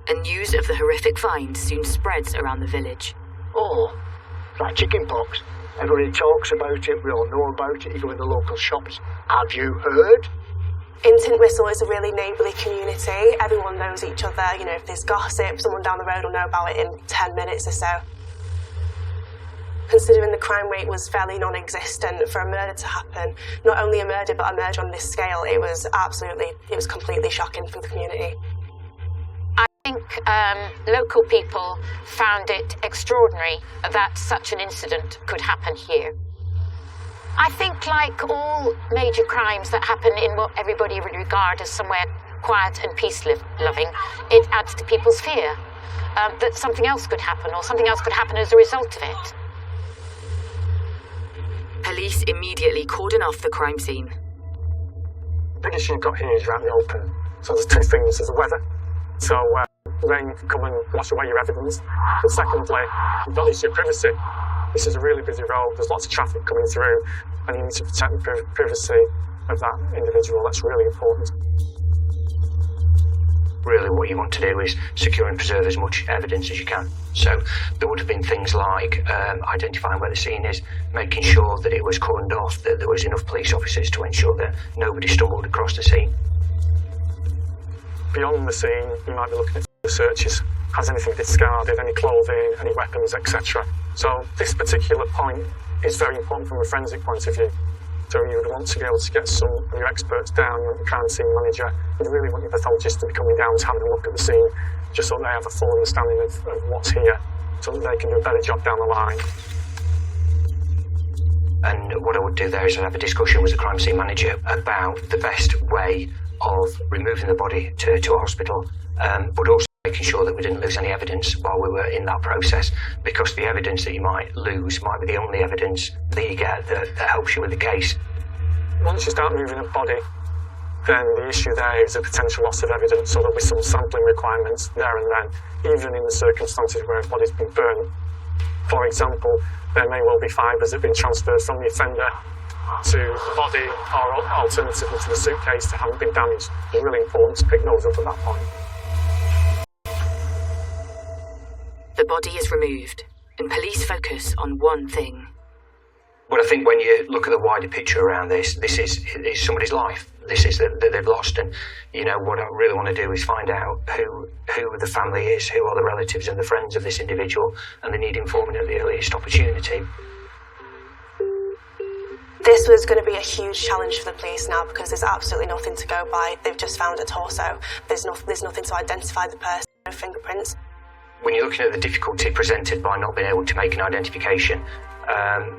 and news of the horrific find soon spreads around the village. Oh, like chicken pox. Everybody talks about it, we all know about it, you go in the local shops. Have you heard? In Tintwistle, it's a really neighbourly community. Everyone knows each other. If there's gossip, someone down the road will know about it in 10 minutes or so. Considering the crime rate was fairly non-existent for a murder to happen, not only a murder, but a murder on this scale, it was completely shocking for the community. I think local people found it extraordinary that such an incident could happen here. I think, like all major crimes that happen in what everybody would regard as somewhere quiet and peace-loving, it adds to people's fear that something else could happen, or something else could happen as a result of it. Police immediately cordon off the crime scene. The biggest you've got here is around the open. So there's two things. There's the weather. So rain can come and wash away your evidence. But secondly, you've got your privacy. This is a really busy road. There's lots of traffic coming through, and you need to protect the privacy of that individual. That's really important. Really what you want to do is secure and preserve as much evidence as you can. So there would have been things like identifying where the scene is, making sure that it was cordoned off, that there was enough police officers to ensure that nobody stumbled across the scene. Beyond the scene, you might be looking at the searches. Has anything discarded, any clothing, any weapons, etc. So this particular point is very important from a forensic point of view. So you would want to be able to get some of your experts down, you want your crime scene manager, you'd really want your pathologist to be coming down to having a look at the scene, just so they have a full understanding of what's here, so that they can do a better job down the line. And what I would do there is I'd have a discussion with the crime scene manager about the best way of removing the body to a hospital, but also make making sure that we didn't lose any evidence while we were in that process, because the evidence that you might lose might be the only evidence that you get that helps you with the case. Once you start moving a body, then the issue there is a potential loss of evidence, so there'll be some sampling requirements there and then, even in the circumstances where a body's been burnt. For example, there may well be fibres that have been transferred from the offender to the body, or alternatively to the suitcase that haven't been damaged. It's really important to pick those up at that point. The body is removed, and police focus on one thing. But I think when you look at the wider picture around this is somebody's life. This is that they've lost, and what I really want to do is find out who the family is, who are the relatives and the friends of this individual, and they need informing at the earliest opportunity. This was going to be a huge challenge for the police now, because there's absolutely nothing to go by. They've just found a torso. There's nothing to identify the person, no fingerprints. When you're looking at the difficulty presented by not being able to make an identification,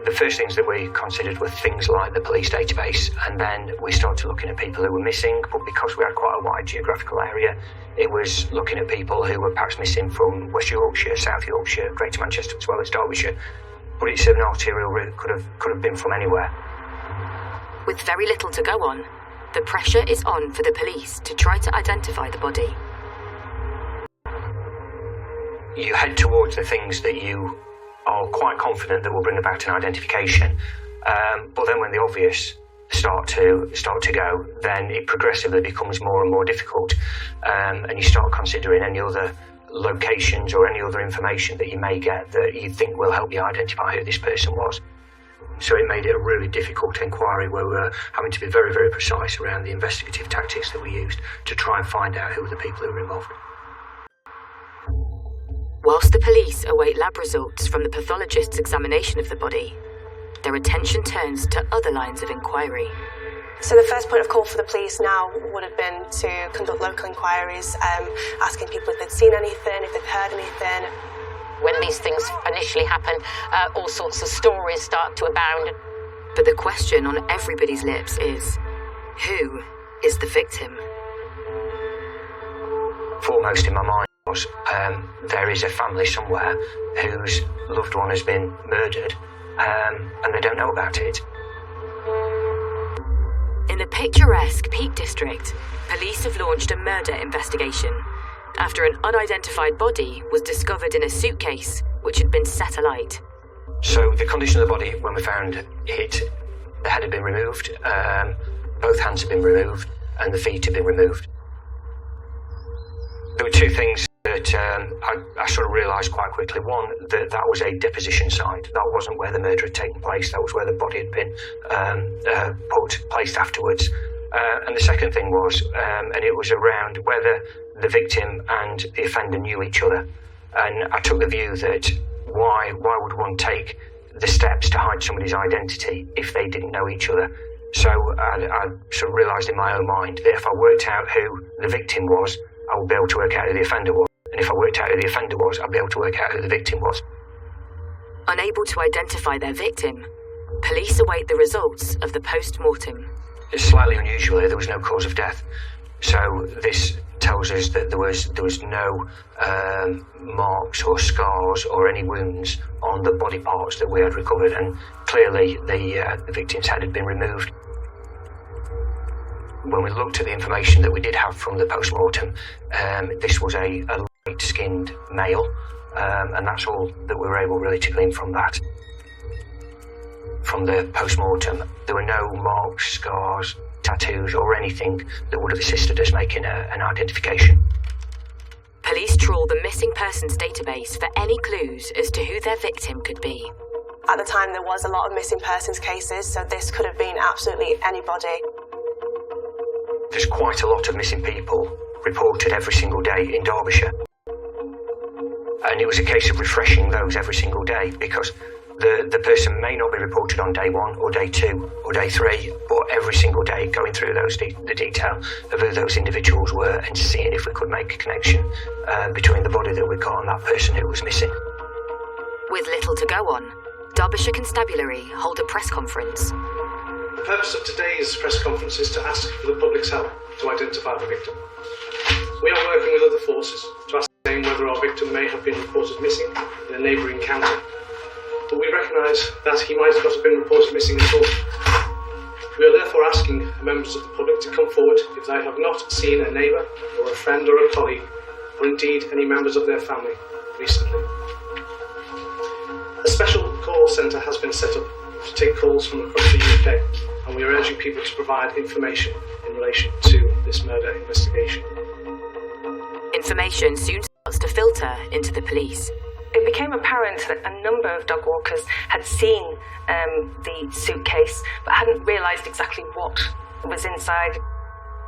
the first things that we considered were things like the police database, and then we started looking at people who were missing, but because we had quite a wide geographical area, it was looking at people who were perhaps missing from West Yorkshire, South Yorkshire, Greater Manchester, as well as Derbyshire. But it's an arterial route, could have been from anywhere. With very little to go on, the pressure is on for the police to try to identify the body. You head towards the things that you are quite confident that will bring about an identification, but then when the obvious start to go, then it progressively becomes more and more difficult, and you start considering any other locations or any other information that you may get that you think will help you identify who this person was. So it made it a really difficult inquiry, where we were having to be very, very precise around the investigative tactics that we used to try and find out who were the people who were involved. Whilst the police await lab results from the pathologist's examination of the body, their attention turns to other lines of inquiry. So the first point of call for the police now would have been to conduct local inquiries, asking people if they'd seen anything, if they'd heard anything. When these things initially happen, all sorts of stories start to abound. But the question on everybody's lips is, who is the victim? Foremost in my mind was, there is a family somewhere whose loved one has been murdered, and they don't know about it. In the picturesque Peak District, police have launched a murder investigation after an unidentified body was discovered in a suitcase which had been set alight. So the condition of the body, when we found it, the head had been removed, both hands had been removed, and the feet had been removed. There were two things that I sort of realised quite quickly. One, that was a deposition site. That wasn't where the murder had taken place. That was where the body had been placed afterwards. And the second thing was, and it was around whether the victim and the offender knew each other. And I took the view that why would one take the steps to hide somebody's identity if they didn't know each other? So I sort of realised in my own mind that if I worked out who the victim was, I would be able to work out who the offender was. And if I worked out who the offender was, I'd be able to work out who the victim was. Unable to identify their victim, police await the results of the post-mortem. It's slightly unusual here, there was no cause of death. So this tells us that there was no marks or scars or any wounds on the body parts that we had recovered, and clearly the victim's head had been removed. When we looked at the information that we did have from the post-mortem, this was a light-skinned male, and that's all that we were able really to glean from that. From the post-mortem, there were no marks, scars, tattoos or anything that would have assisted us making an identification. Police trawl the missing persons database for any clues as to who their victim could be. At the time there was a lot of missing persons cases, so this could have been absolutely anybody. There's quite a lot of missing people reported every single day in Derbyshire. And it was a case of refreshing those every single day, because the person may not be reported on day 1 or day 2 or day 3, but every single day going through the detail of who those individuals were and seeing if we could make a connection between the body that we got and that person who was missing. With little to go on, Derbyshire Constabulary hold a press conference. The purpose of today's press conference is to ask for the public's help to identify the victim. We are working with other forces to ask saying whether our victim may have been reported missing in a neighbouring county. But we recognise that he might not have been reported missing at all. We are therefore asking members of the public to come forward if they have not seen a neighbour or a friend or a colleague, or indeed any members of their family, recently. A special call centre has been set up to take calls from across the UK, and we are urging people to provide information in relation to this murder investigation. Information soon starts to filter into the police. It became apparent that a number of dog walkers had seen the suitcase but hadn't realised exactly what was inside.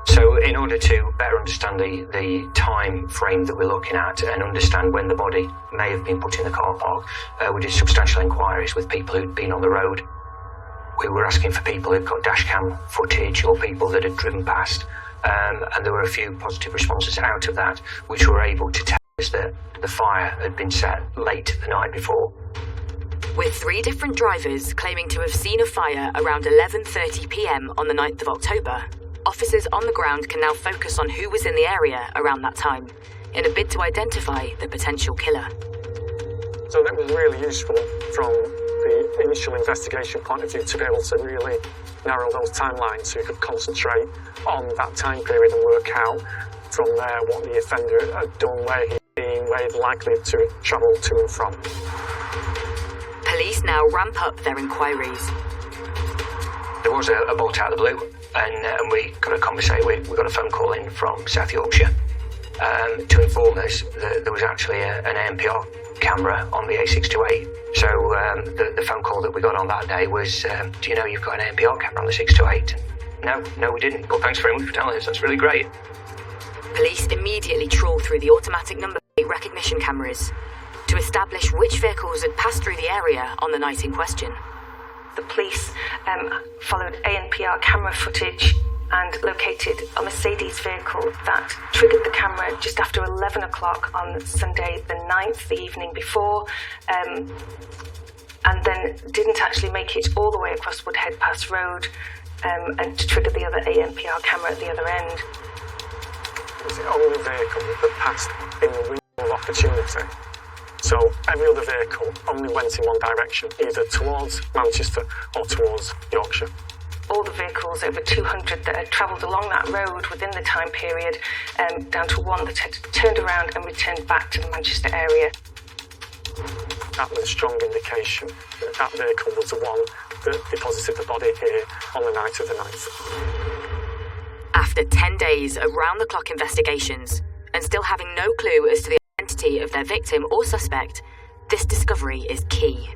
So in order to better understand the time frame that we're looking at and understand when the body may have been put in the car park, we did substantial inquiries with people who'd been on the road. We were asking for people who'd got dash cam footage or people that had driven past, and there were a few positive responses out of that, which were able to tell us that the fire had been set late the night before. With 3 different drivers claiming to have seen a fire around 11:30 p.m. on the 9th of October, officers on the ground can now focus on who was in the area around that time, in a bid to identify the potential killer. So that was really useful from the initial investigation point of view to be able to really narrow those timelines so you could concentrate on that time period and work out from there what the offender had done, where he'd been, where he'd likely to have travelled to and from. Police now ramp up their inquiries. There was a bolt out of the blue, and we got a conversation. We got a phone call in from South Yorkshire to inform us that there was actually an ANPR camera on the A628. So the phone call that we got on that day was, do you know you've got an ANPR camera on the 628? No, we didn't. Well, thanks very much for telling us. That's really great. Police immediately trawl through the automatic number plate recognition cameras to establish which vehicles had passed through the area on the night in question. The police followed ANPR camera footage and located a Mercedes vehicle that triggered the camera just after 11 o'clock on Sunday the 9th, the evening before, and then didn't actually make it all the way across Woodhead Pass Road and to trigger the other ANPR camera at the other end. It was the only vehicle that passed in the window of opportunity. So every other vehicle only went in one direction, either towards Manchester or towards Yorkshire. All the vehicles, over 200 that had travelled along that road within the time period, down to one that had turned around and returned back to the Manchester area. That was a strong indication that that vehicle was the one that deposited the body here on the night of the 9th. After 10 days of round-the-clock investigations, and still having no clue as to the identity of their victim or suspect, this discovery is key.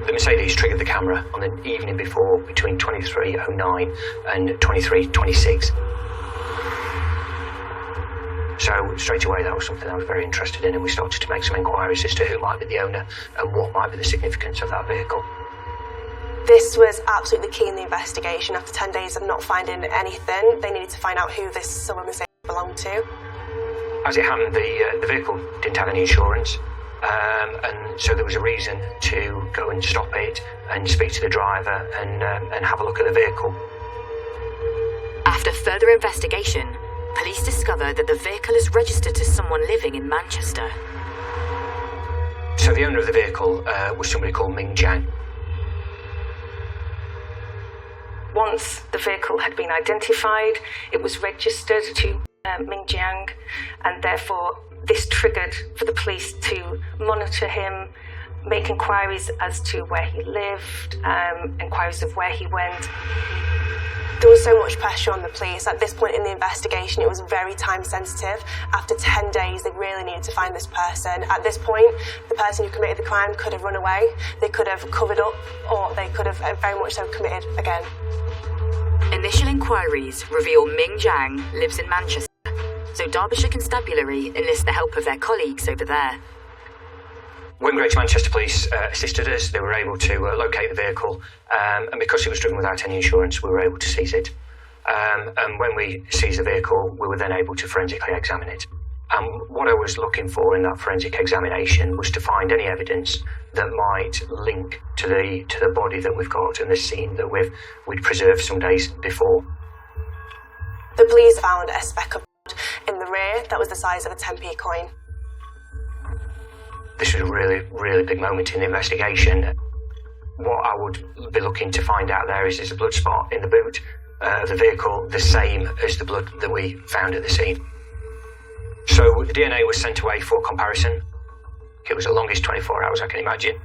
The Mercedes triggered the camera on the evening before between 23:09 and 23:26. So straight away that was something I was very interested in, and we started to make some inquiries as to who might be the owner and what might be the significance of that vehicle. This was absolutely key in the investigation. After 10 days of not finding anything, they needed to find out who this silver Mercedes belonged to. As it happened, the vehicle didn't have any insurance, and so there was a reason to go and stop it and speak to the driver and have a look at the vehicle. After further investigation, police discover that the vehicle is registered to someone living in Manchester. So the owner of the vehicle was somebody called Ming Jiang. Once the vehicle had been identified, it was registered to Ming Jiang, and therefore this triggered for the police to monitor him, make inquiries as to where he lived, inquiries of where he went. There was so much pressure on the police. At this point in the investigation, it was very time sensitive. After 10 days, they really needed to find this person. At this point, the person who committed the crime could have run away, they could have covered up, or they could have very much so committed again. Initial inquiries reveal Ming Jiang lives in Manchester, so Derbyshire Constabulary enlist the help of their colleagues over there. When Greater Manchester Police assisted us, they were able to locate the vehicle, and because it was driven without any insurance, we were able to seize it. And when we seized the vehicle, we were then able to forensically examine it. And what I was looking for in that forensic examination was to find any evidence that might link to the body that we've got and the scene that we'd preserved some days before. The police found a speck of in the rear that was the size of a 10p coin. This was a really, really big moment in the investigation. What I would be looking to find out there is a blood spot in the boot of the vehicle, the same as the blood that we found at the scene. So the DNA was sent away for comparison. It was the longest 24 hours I can imagine.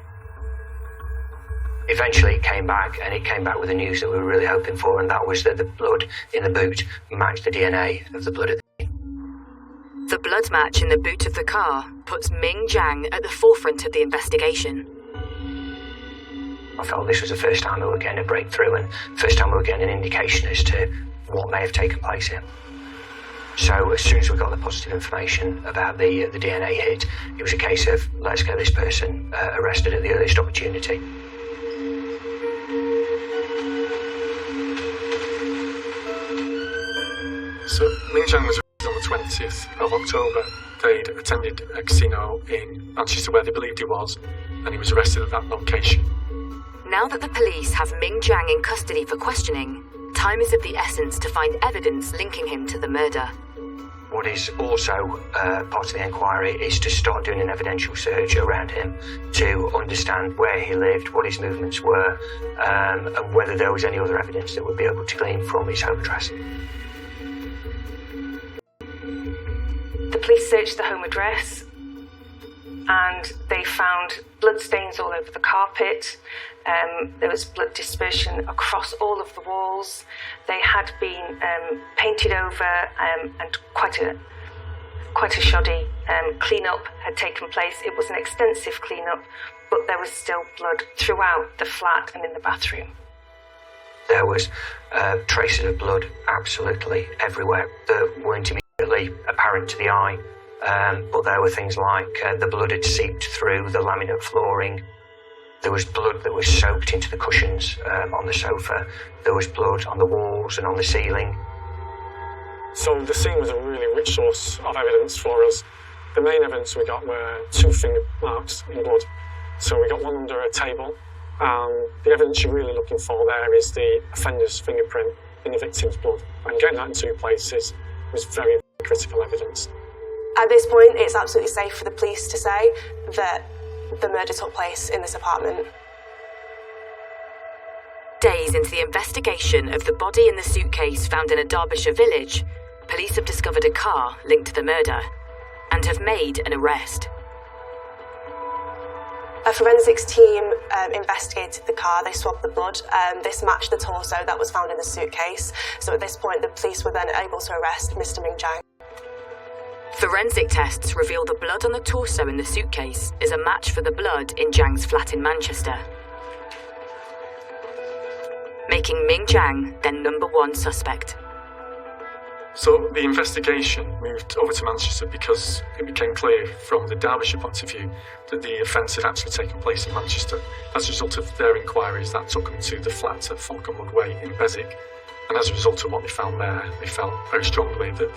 Eventually it came back, and it came back with the news that we were really hoping for, and that was that the blood in the boot matched the DNA of the blood at the scene. The blood match in the boot of the car puts Ming Jiang at the forefront of the investigation. I felt this was the first time we were getting a breakthrough, and first time we were getting an indication as to what may have taken place here. So as soon as we got the positive information about the DNA hit, it was a case of let's get this person arrested at the earliest opportunity. So Ming Jiang was arrested on the 20th of October. They'd attended a casino in Manchester where they believed he was, and he was arrested at that location. Now that the police have Ming Jiang in custody for questioning, time is of the essence to find evidence linking him to the murder. What is also part of the inquiry is to start doing an evidential search around him to understand where he lived, what his movements were, and whether there was any other evidence that would be able to glean from his home address. The police searched the home address and they found bloodstains all over the carpet. There was blood dispersion across all of the walls. They had been painted over and quite a shoddy clean-up had taken place. It was an extensive clean-up, but there was still blood throughout the flat and in the bathroom. There was traces of blood absolutely everywhere that weren't immediately apparent to the eye, but there were things like the blood had seeped through the laminate flooring. There was blood that was soaked into the cushions on the sofa. There was blood on the walls and on the ceiling. So the scene was a really rich source of evidence for us. The main evidence we got were 2 finger marks in blood. So we got one under a table, and the evidence you're really looking for there is the offender's fingerprint in the victim's blood. And getting that in 2 places was very, very critical evidence. At this point, it's absolutely safe for the police to say that the murder took place in this apartment. Days into the investigation of the body in the suitcase found in a Derbyshire village, police have discovered a car linked to the murder and have made an arrest. A forensics team investigated the car. They swabbed the blood. This matched the torso that was found in the suitcase. So at this point, the police were then able to arrest Mr. Ming Jiang. Forensic tests reveal the blood on the torso in the suitcase is a match for the blood in Jiang's flat in Manchester, making Ming Jiang their #1 suspect. So the investigation moved over to Manchester because it became clear from the Derbyshire point of view that the offence had actually taken place in Manchester. As a result of their inquiries, that took them to the flat at Falconwood Way in Beswick, and as a result of what they found there, they felt very strongly that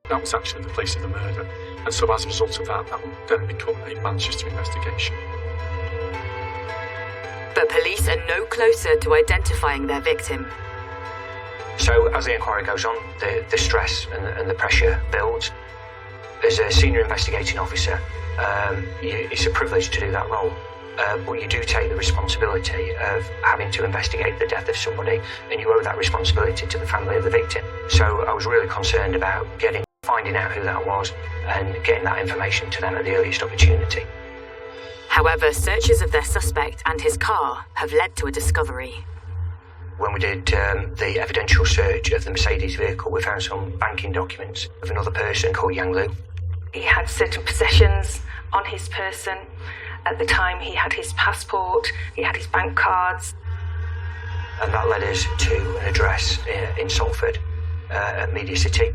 that was actually the place of the murder, and so as a result of that would then become a Manchester investigation. But police are no closer to identifying their victim. So as the inquiry goes on, the stress and the pressure builds. As a senior investigating officer, it's a privilege to do that role, but you do take the responsibility of having to investigate the death of somebody, and you owe that responsibility to the family of the victim. So I was really concerned about finding out who that was and getting that information to them at the earliest opportunity. However, searches of their suspect and his car have led to a discovery. When we did the evidential search of the Mercedes vehicle, we found some banking documents of another person called Yang Lu. He had certain possessions on his person. At the time, he had his passport, he had his bank cards. And that led us to an address in Salford at Media City.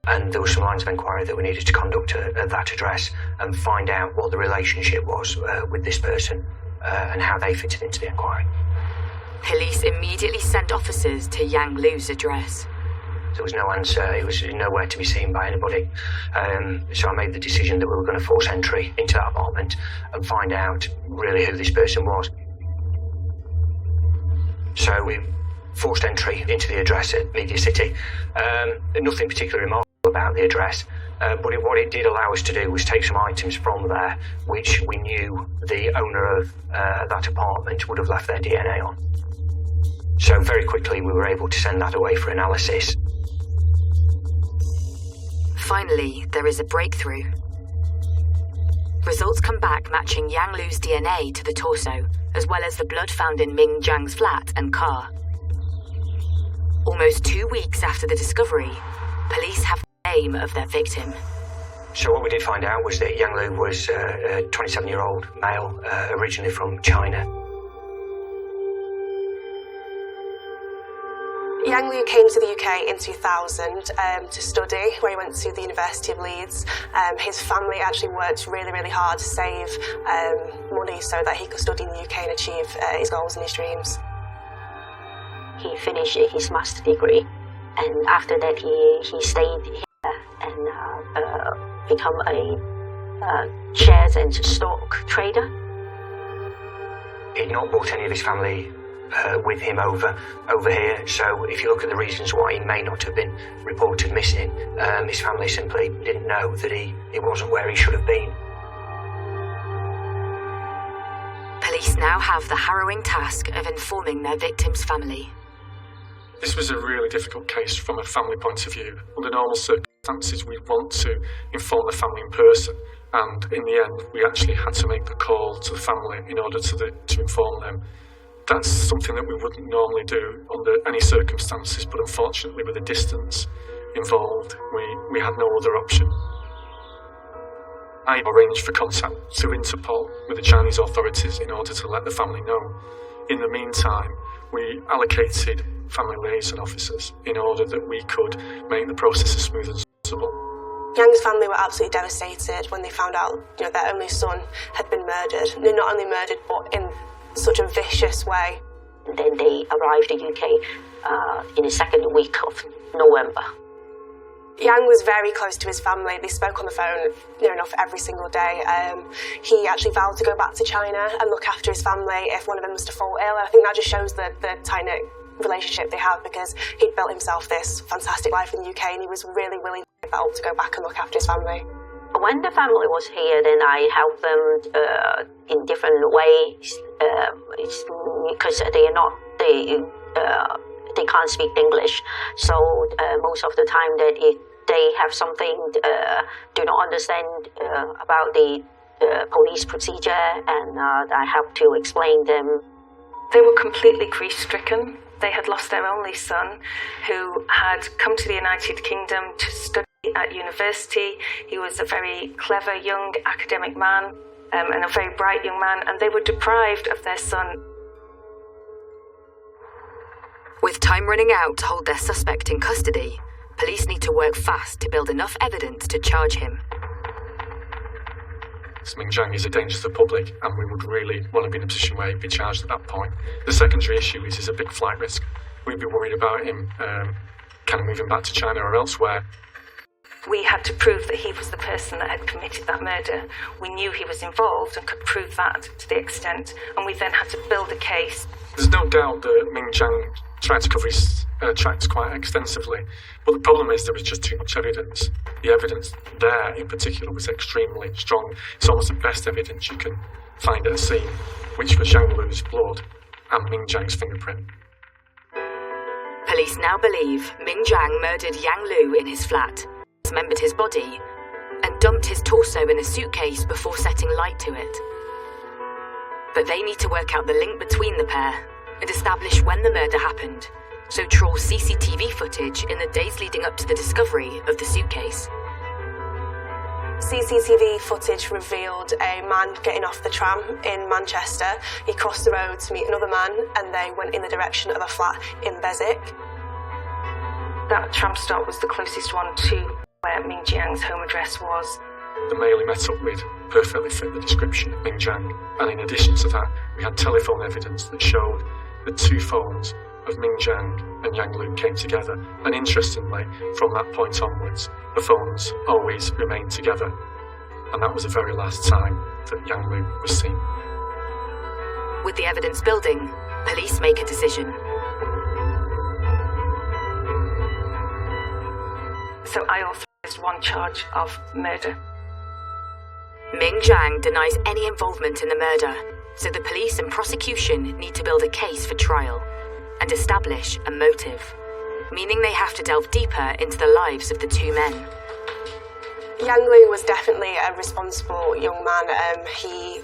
And there were some lines of inquiry that we needed to conduct at that address and find out what the relationship was with this person and how they fitted into the inquiry. Police immediately sent officers to Yang Lu's address. There was no answer, he was nowhere to be seen by anybody. So I made the decision that we were going to force entry into that apartment and find out really who this person was. So we forced entry into the address at Media City. Nothing particularly remarkable about at the address. But what it did allow us to do was take some items from there, which we knew the owner of that apartment would have left their DNA on. So very quickly we were able to send that away for analysis. Finally, there is a breakthrough. Results come back matching Yang Lu's DNA to the torso, as well as the blood found in Ming Jiang's flat and car. Almost 2 weeks after the discovery, police have the name of their victim. So what we did find out was that Yang Lu was a 27-year-old male, originally from China. Yang Lu came to the UK in 2000 to study, where he went to the University of Leeds. His family actually worked really, really hard to save money so that he could study in the UK and achieve his goals and his dreams. He finished his master's degree, and after that he stayed here and become a shares and stock trader. He'd not brought any of his family with him over here, so if you look at the reasons why he may not have been reported missing, his family simply didn't know that he wasn't where he should have been. Police now have the harrowing task of informing their victim's family. This was a really difficult case from a family point of view. Under normal circumstances, we want to inform the family in person, and in the end, we actually had to make the call to the family in order to inform them. That's something that we wouldn't normally do under any circumstances, but unfortunately, with the distance involved, we had no other option. I arranged for contact through Interpol with the Chinese authorities in order to let the family know. In the meantime, we allocated family liaison officers in order that we could make the process as smooth as possible. Yang's family were absolutely devastated when they found out, their only son had been murdered. They're not only murdered, but in such a vicious way. And then they arrived in the UK in the second week of November. Yang was very close to his family. They spoke on the phone near enough every single day. He actually vowed to go back to China and look after his family if one of them was to fall ill. And I think that just shows the tight-knit relationship they have, because he'd built himself this fantastic life in the UK and he was really willing to go back and look after his family. When the family was here, then I helped them in different ways because they can't speak English. So most of the time that if they have something do not understand about the police procedure, and I have to explain them. They were completely grief-stricken. They had lost their only son, who had come to the United Kingdom to study at university. He was a very clever young academic man and a very bright young man, and they were deprived of their son. With time running out to hold their suspect in custody, police need to work fast to build enough evidence to charge him. Ming Jiang is a danger to the public, and we would really want to be in a position where he'd be charged at that point. The secondary issue is he's a big flight risk. We'd be worried about him kind of moving back to China or elsewhere. We had to prove that he was the person that had committed that murder. We knew he was involved and could prove that to the extent, and we then had to build a case. There's no doubt that Ming Jiang tried to cover his tracks quite extensively, but the problem is there was just too much evidence. The evidence there in particular was extremely strong. It's almost the best evidence you can find at a scene, which was Yang Lu's blood and Ming Jiang's fingerprint. Police now believe Ming Jiang murdered Yang Lu in his flat, dismembered his body, and dumped his torso in a suitcase before setting light to it. But they need to work out the link between the pair and establish when the murder happened, so trawl CCTV footage in the days leading up to the discovery of the suitcase. CCTV footage revealed a man getting off the tram in Manchester. He crossed the road to meet another man, and they went in the direction of a flat in Beswick. That tram stop was the closest one to where Ming Jiang's home address was. The male he met up with perfectly fit the description of Ming Jiang, and in addition to that, we had telephone evidence that showed the two phones of Ming Jiang and Yang Lu came together, and interestingly, from that point onwards, the phones always remained together, and that was the very last time that Yang Lu was seen. With the evidence building, police make a decision. So I authorised one charge of murder. Ming Jiang denies any involvement in the murder, so the police and prosecution need to build a case for trial and establish a motive, meaning they have to delve deeper into the lives of the two men. Yang Lu was definitely a responsible young man. He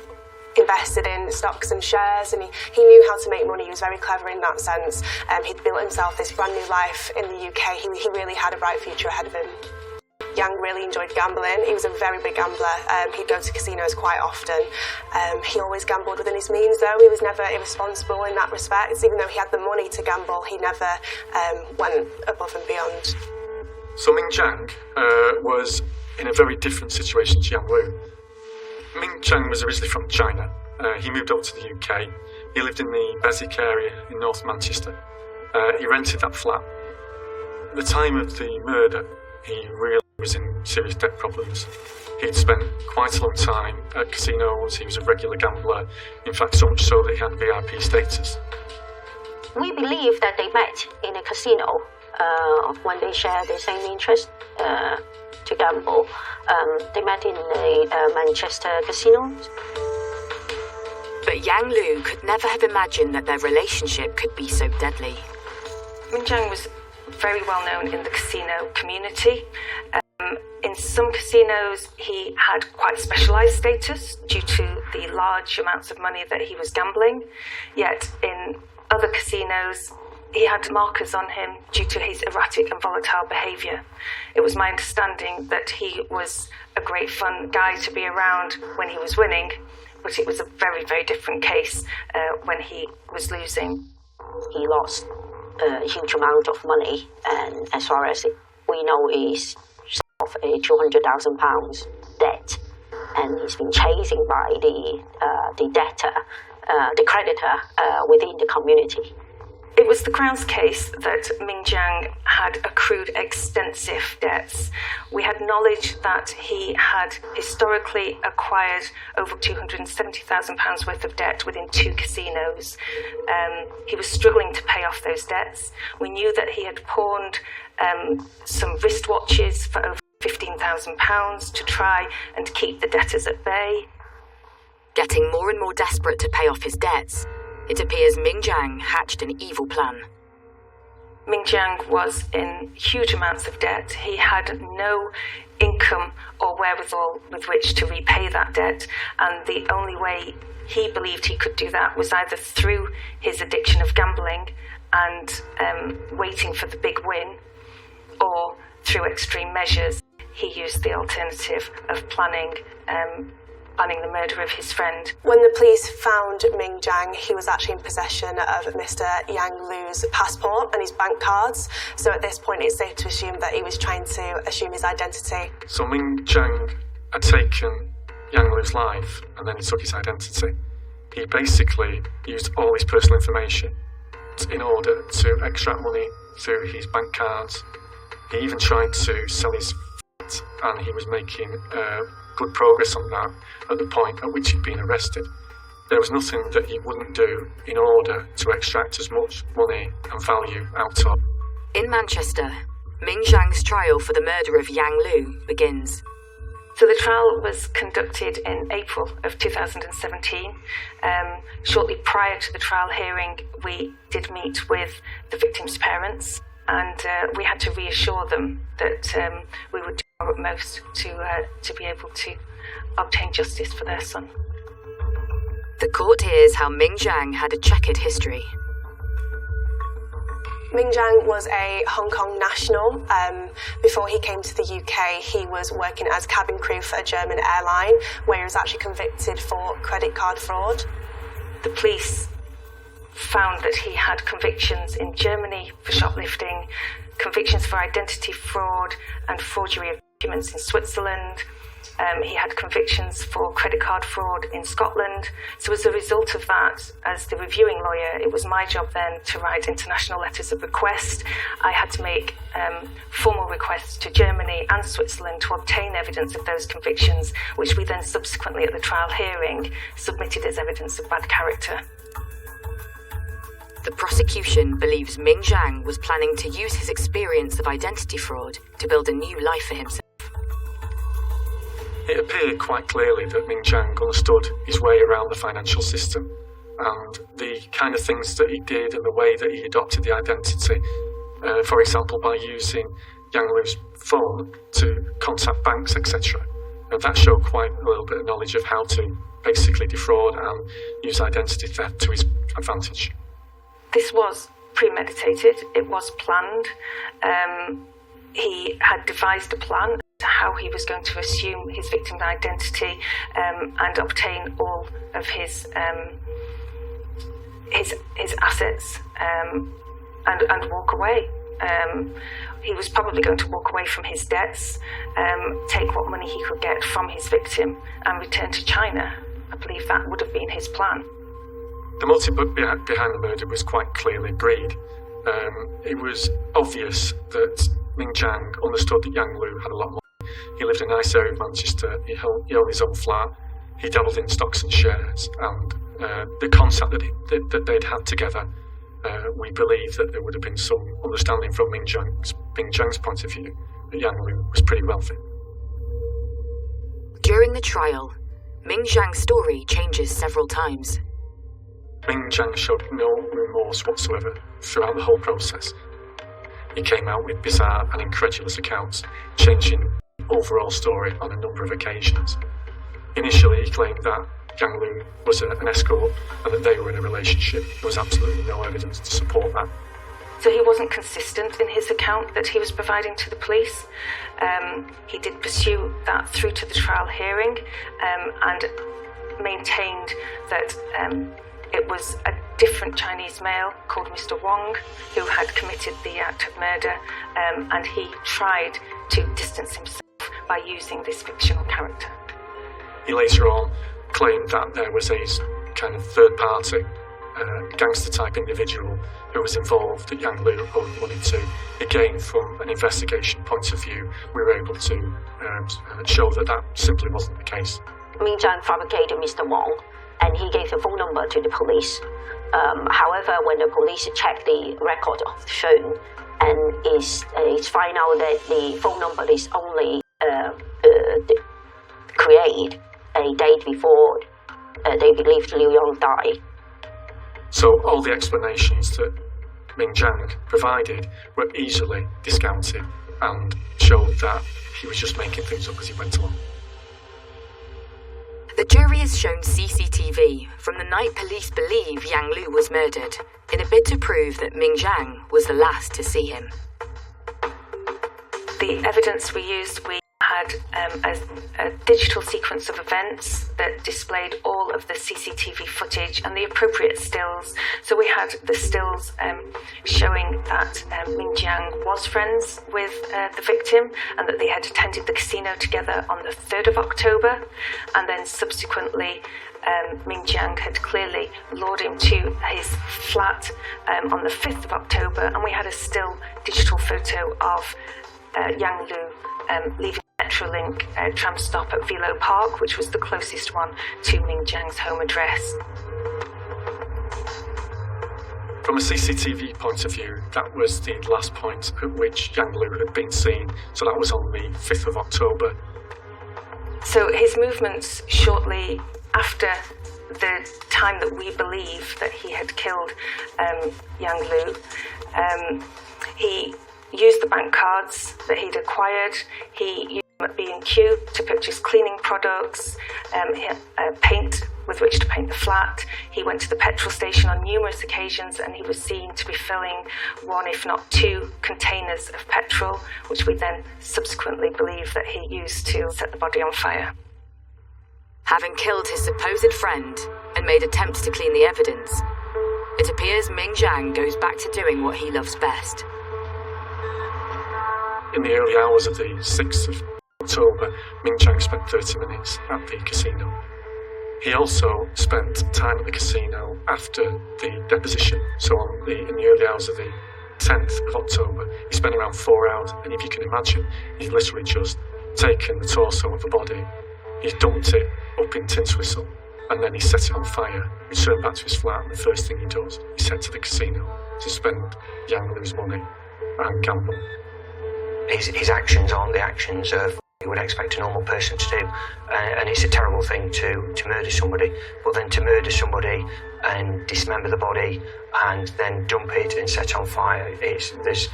invested in stocks and shares, and he knew how to make money. He was very clever in that sense. He'd built himself this brand new life in the UK. He really had a bright future ahead of him. Yang really enjoyed gambling. He was a very big gambler. He'd go to casinos quite often. He always gambled within his means, though. He was never irresponsible in that respect. Even though he had the money to gamble, he never went above and beyond. So Ming Jiang was in a very different situation to Yang Lu. Ming Jiang was originally from China. He moved over to the UK. He lived in the Beswick area in North Manchester. He rented that flat. At the time of the murder, he really was in serious debt problems. He'd spent quite a long time at casinos. He was a regular gambler. In fact, so much so that he had VIP status. We believe that they met in a casino when they shared the same interest to gamble. They met in the Manchester casino. But Yang Lu could never have imagined that their relationship could be so deadly. Ming Jiang was very well known in the casino community. In some casinos, he had quite specialised status due to the large amounts of money that he was gambling. Yet in other casinos, he had markers on him due to his erratic and volatile behaviour. It was my understanding that he was a great fun guy to be around when he was winning, but it was a very, very different case when he was losing. He lost a huge amount of money, and as far as we know, he's of a £200,000 debt, and he's been chasing by the debtor, the creditor within the community. It was the Crown's case that Ming Jiang had accrued extensive debts. We had knowledge that he had historically acquired over £270,000 worth of debt within 2 casinos. He was struggling to pay off those debts. We knew that he had pawned some wristwatches for over £15,000 to try and keep the debtors at bay. Getting more and more desperate to pay off his debts, it appears Ming Jiang hatched an evil plan. Ming Jiang was in huge amounts of debt. He had no income or wherewithal with which to repay that debt, and the only way he believed he could do that was either through his addiction of gambling and waiting for the big win, or through extreme measures. He used the alternative of planning the murder of his friend. When the police found Ming Jiang, he was actually in possession of Mr. Yang Lu's passport and his bank cards. So at this point, it's safe to assume that he was trying to assume his identity. So Ming Jiang had taken Yang Lu's life, and then he took his identity. He basically used all his personal information in order to extract money through his bank cards. He even tried to sell his flat, and he was making good progress on that at the point at which he'd been arrested. There was nothing that he wouldn't do in order to extract as much money and value out of. In Manchester, Ming Jiang's trial for the murder of Yang Lu begins. So the trial was conducted in April of 2017. Shortly prior to the trial hearing, we did meet with the victims' parents, and we had to reassure them that we would do our utmost to be able to obtain justice for their son. The court hears how Ming Jiang had a checkered history. Ming Jiang was a Hong Kong national. Before he came to the UK, he was working as cabin crew for a German airline, where he was actually convicted for credit card fraud. The police found that he had convictions in Germany for shoplifting, convictions for identity fraud and forgery of documents in Switzerland. He had convictions for credit card fraud in Scotland. So as a result of that, as the reviewing lawyer, it was my job then to write international letters of request. I had to make formal requests to Germany and Switzerland to obtain evidence of those convictions, which we then subsequently at the trial hearing submitted as evidence of bad character. The prosecution believes Ming Jiang was planning to use his experience of identity fraud to build a new life for himself. It appeared quite clearly that Ming Jiang understood his way around the financial system, and the kind of things that he did and the way that he adopted the identity, for example by using Yang Lu's phone to contact banks, etc. And that showed quite a little bit of knowledge of how to basically defraud and use identity theft to his advantage. This was premeditated, it was planned. He had devised a plan to how he was going to assume his victim's identity and obtain all of his assets and walk away. He was probably going to walk away from his debts, take what money he could get from his victim and return to China. I believe that would have been his plan. The motive behind the murder was quite clearly greed. It was obvious that Ming Jiang understood that Yang Lu had a lot of money. He lived in a nice area of Manchester, he owned his own flat, he dabbled in stocks and shares, and the contact that they'd had together, we believe that there would have been some understanding from Ming Jiang's point of view that Yang Lu was pretty wealthy. During the trial, Ming Jiang's story changes several times. Ming Jiang showed no remorse whatsoever throughout the whole process. He came out with bizarre and incredulous accounts, changing the overall story on a number of occasions. Initially, he claimed that Yang Lu was an escort and that they were in a relationship. There was absolutely no evidence to support that. So he wasn't consistent in his account that he was providing to the police. He did pursue that through to the trial hearing and maintained that it was a different Chinese male called Mr. Wong who had committed the act of murder, and he tried to distance himself by using this fictional character. He later on claimed that there was a kind of third-party gangster-type individual who was involved that Yang Lu owed money to. Again, from an investigation point of view, we were able to show that that simply wasn't the case. Ming Jiang fabricated Mr. Wong, and he gave the phone number to the police. However, when the police checked the record of the phone, and it's found out that the phone number is only created a date before they believed Liu Yong died. So all the explanations that Ming Jiang provided were easily discounted and showed that he was just making things up as he went along. The jury has shown CCTV from the night police believe Yang Lu was murdered, in a bid to prove that Ming Jiang was the last to see him. The evidence we used, we had a digital sequence of events that displayed all of the CCTV footage and the appropriate stills. So we had the stills showing that Ming Jiang was friends with the victim and that they had attended the casino together on the 3rd of October, and then subsequently Ming Jiang had clearly lured him to his flat on the 5th of October, and we had a still digital photo of Yang Lu leaving Metrolink tram stop at Velo Park, which was the closest one to Ming Jiang's home address. From a CCTV point of view, that was the last point at which Yang Lu had been seen, so that was on the 5th of October. So his movements shortly after the time that we believe that he had killed Yang Lu, he used the bank cards that he'd acquired. He used them at B&Q to purchase cleaning products, paint with which to paint the flat. He went to the petrol station on numerous occasions, and he was seen to be filling one, if not two, containers of petrol, which we then subsequently believe that he used to set the body on fire. Having killed his supposed friend and made attempts to clean the evidence, it appears Ming Jiang goes back to doing what he loves best. In the early hours of the 6th of October, Ming Jiang spent 30 minutes at the casino. He also spent time at the casino after the deposition, so in the early hours of the 10th of October, he spent around 4 hours, and if you can imagine, he's literally just taken the torso of the body, he's dumped it up in Tinswhistle, and then he set it on fire, returned back to his flat, and the first thing he does, he's head to the casino to spend Yang Lu's money and gamble. His actions aren't the actions of you would expect a normal person to do. And it's a terrible thing to murder somebody, but then to murder somebody and dismember the body and then dump it and set on fire, it's just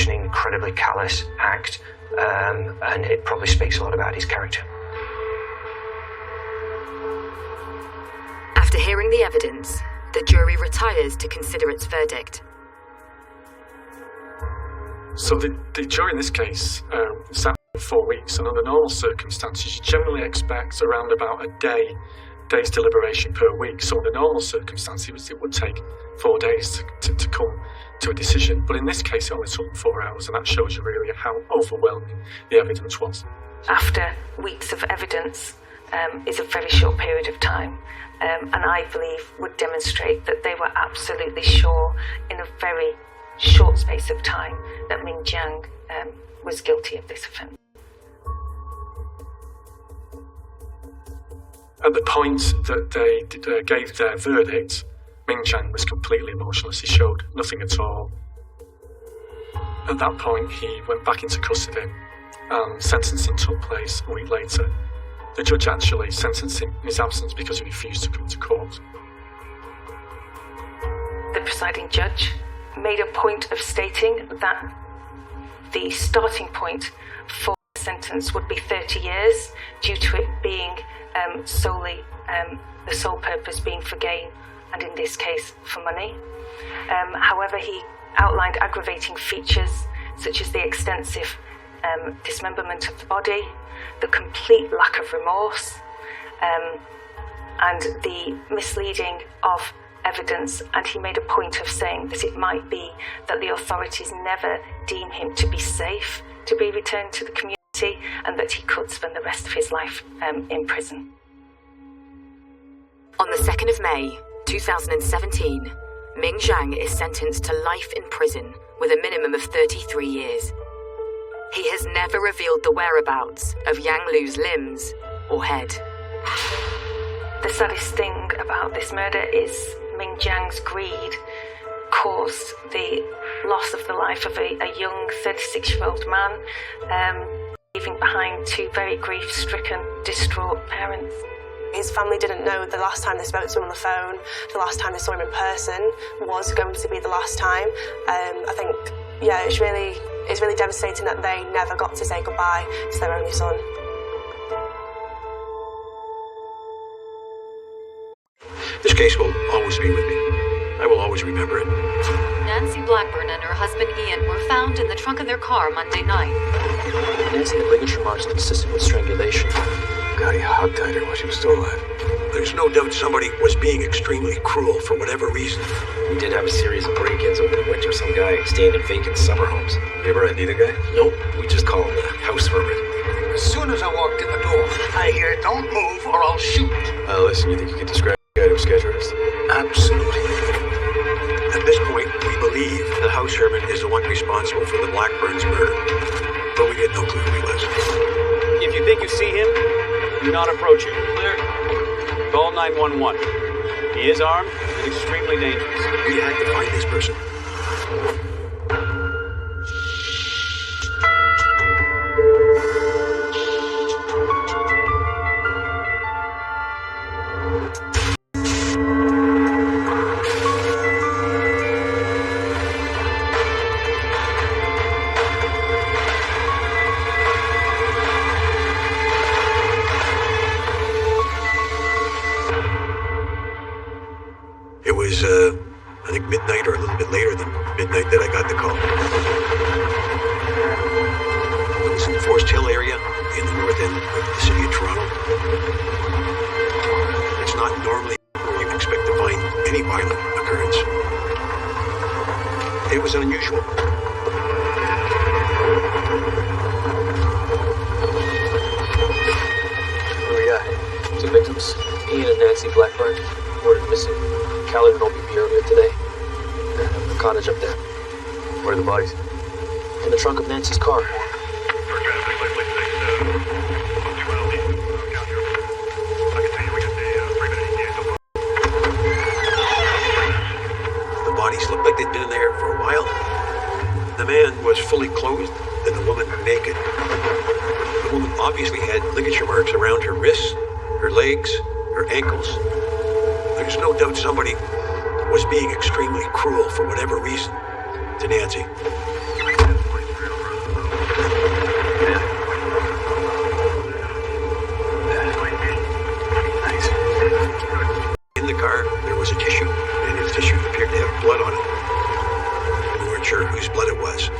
an incredibly callous act, and it probably speaks a lot about his character. After hearing the evidence, the jury retires to consider its verdict. So the jury in this case sat for 4 weeks, and under normal circumstances you generally expect around about a day's deliberation per week. So under normal circumstances it would take 4 days to come to a decision, but in this case it only took them 4 hours, and that shows you really how overwhelming the evidence was. After weeks of evidence is a very short period of time, and I believe would demonstrate that they were absolutely sure in a very short space of time that Ming Jiang was guilty of this offence. At the point that they gave their verdict, Ming Jiang was completely emotionless. He showed nothing at all. At that point, he went back into custody, and sentencing took place a week later. The judge actually sentenced him in his absence because he refused to come to court. The presiding judge made a point of stating that the starting point for the sentence would be 30 years due to it being solely the sole purpose being for gain, and in this case for money. However, he outlined aggravating features such as the extensive dismemberment of the body, the complete lack of remorse, and the misleading of evidence, and he made a point of saying that it might be that the authorities never deem him to be safe to be returned to the community, and that he could spend the rest of his life in prison. On the 2nd of May, 2017, Ming Jiang is sentenced to life in prison with a minimum of 33 years. He has never revealed the whereabouts of Yang Lu's limbs or head. The saddest thing about this murder is Ming Jiang's greed caused the loss of the life of a young 36-year-old man, leaving behind 2 very grief-stricken, distraught parents. His family didn't know the last time they spoke to him on the phone, the last time they saw him in person was going to be the last time. I think, it's really devastating that they never got to say goodbye to their only son. This case will always be with me. I will always remember it. Nancy Blackburn and her husband Ian were found in the trunk of their car Monday night. Nancy had ligature marks consistent with strangulation. God, he hogtied her while she was still alive. There's no doubt somebody was being extremely cruel for whatever reason. We did have a series of break-ins over the winter. Some guy staying in vacant summer homes. You ever had either guy? Nope. We just call him the house hermit. As soon as I walked in the door, I hear, "Don't move or I'll shoot." Listen, you think you could describe the guy to a sketch artist? Absolutely. At this point, we believe the house hermit is the one responsible for the Blackburns' murder. But we get no clue who he was. If you think you see him, do not approach him. Clear? Call 911. He is armed and extremely dangerous. We had to find this person. It was, I think midnight or a little bit later than midnight that I got the call. It was in the Forest Hill area in the north end of the city of Toronto. It's not normally where you expect to find any violent occurrence. It was unusual. What do we got? 2 victims, Ian and Nancy Blackburn, reported missing. Caller told me earlier today. The cottage up there. Where are the bodies? In the trunk of Nancy's car. The bodies looked like they'd been in there for a while. The man was fully clothed and the woman naked. woman obviously had ligature marks around her wrists, her legs, her ankles. There's no doubt somebody was being extremely cruel for whatever reason to Nancy. In the car, there was a tissue, and the tissue appeared to have blood on it. We weren't sure whose blood it was.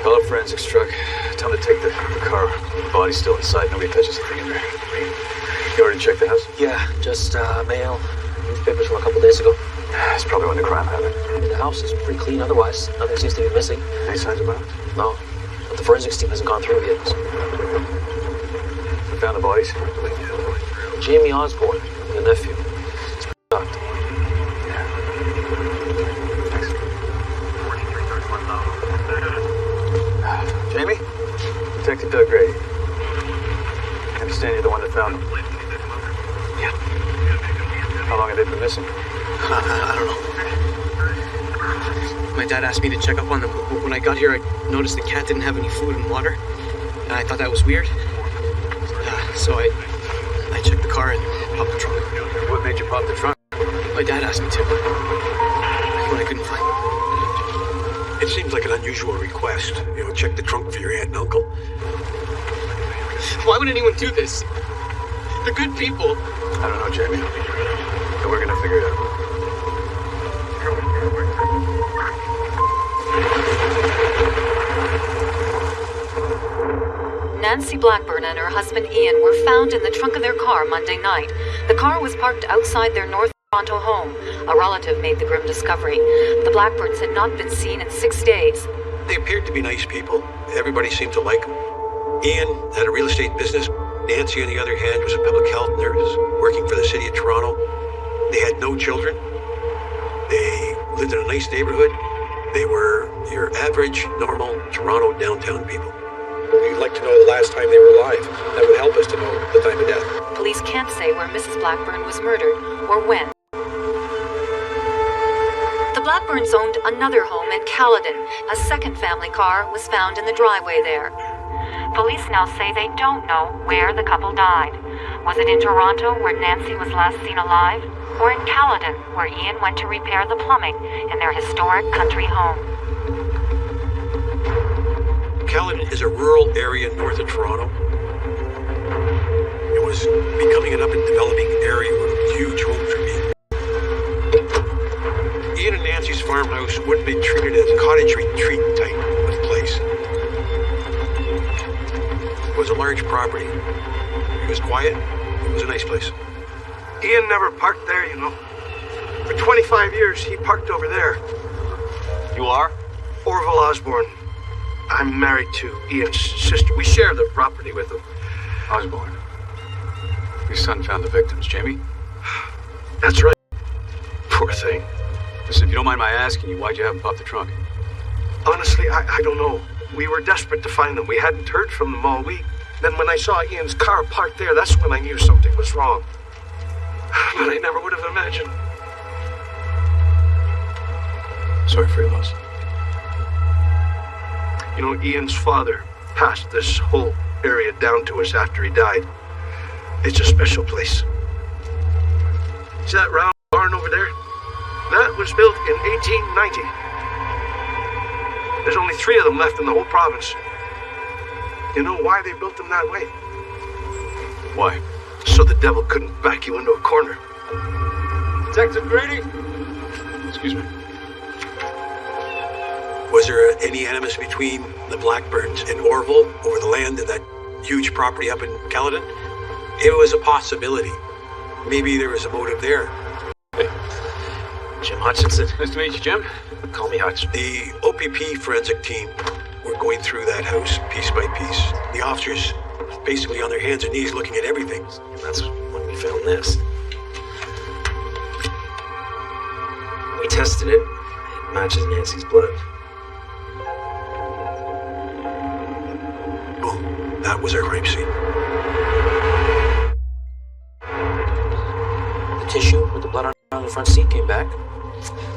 Call up forensics truck. Tell them to take the car. The body's still inside. Nobody touches the thing in there. You already checked the house? Yeah, just mail, newspapers from a couple days ago. It's probably when the crime happened. The house is pretty clean otherwise. Nothing seems to be missing. Any signs of violence? No, but the forensics team hasn't gone through it yet. We found the bodies. Jamie Osborne, the nephew. It's shocked. Jamie? Detective Doug Grady. I understand you're the one that found them. Yeah. How long have they been missing? I don't know. My dad asked me to check up on them. When I got here, I noticed the cat didn't have any food and water, and I thought that was weird. So I checked the car and popped the trunk. What made you pop the trunk? My dad asked me to. When I couldn't find them. It seems like an unusual request. Check the trunk for your aunt and uncle. Why would anyone do this? They're good people. I don't know, Jamie. But we're gonna figure it out. Nancy Blackburn and her husband Ian were found in the trunk of their car Monday night. The car was parked outside their North Toronto home. A relative made the grim discovery. The Blackburns had not been seen in 6 days. They appeared to be nice people. Everybody seemed to like them. Ian had a real estate business. Nancy, on the other hand, was a public health nurse working for the city of Toronto. They had no children. They lived in a nice neighborhood. They were your average, normal Toronto downtown people. We'd like to know the last time they were alive. That would help us to know the time of death. Police can't say where Mrs. Blackburn was murdered or when. The Blackburns owned another home in Caledon. A second family car was found in the driveway there. Police now say they don't know where the couple died. Was it in Toronto, where Nancy was last seen alive? Or in Caledon, where Ian went to repair the plumbing in their historic country home? Caledon is a rural area north of Toronto. It was becoming an up and developing area where huge homes were being. Ian and Nancy's farmhouse wouldn't be treated as a cottage retreat type of place. It was a large property. It was quiet. It was a nice place. Ian never parked there, For 25 years, he parked over there. You are? Orville Osborne. I'm married to Ian's sister. We share the property with him. Osborne. Your son found the victims, Jamie? That's right. Poor thing. Listen, if you don't mind my asking you, why'd you have him pop the trunk? Honestly, I don't know. We were desperate to find them. We hadn't heard from them all week. Then when I saw Ian's car parked there, that's when I knew something was wrong. But I never would have imagined. Sorry for your loss. Ian's father passed this whole area down to us after he died. It's a special place. See that round barn over there? That was built in 1890. There's only 3 of them left in the whole province. You know why they built them that way? Why? So the devil couldn't back you into a corner. Detective Grady? Excuse me. Was there any animus between the Blackburns and Orville over the land of that huge property up in Caledon? It was a possibility. Maybe there was a motive there. Hey. Jim Hutchinson. Nice to meet you, Jim. Call me Hutch. The OPP forensic team were going through that house piece by piece. The officers basically on their hands and knees looking at everything. And that's when we found this. We tested it. It matches Nancy's blood. That was our crime scene. The tissue with the blood on the front seat came back.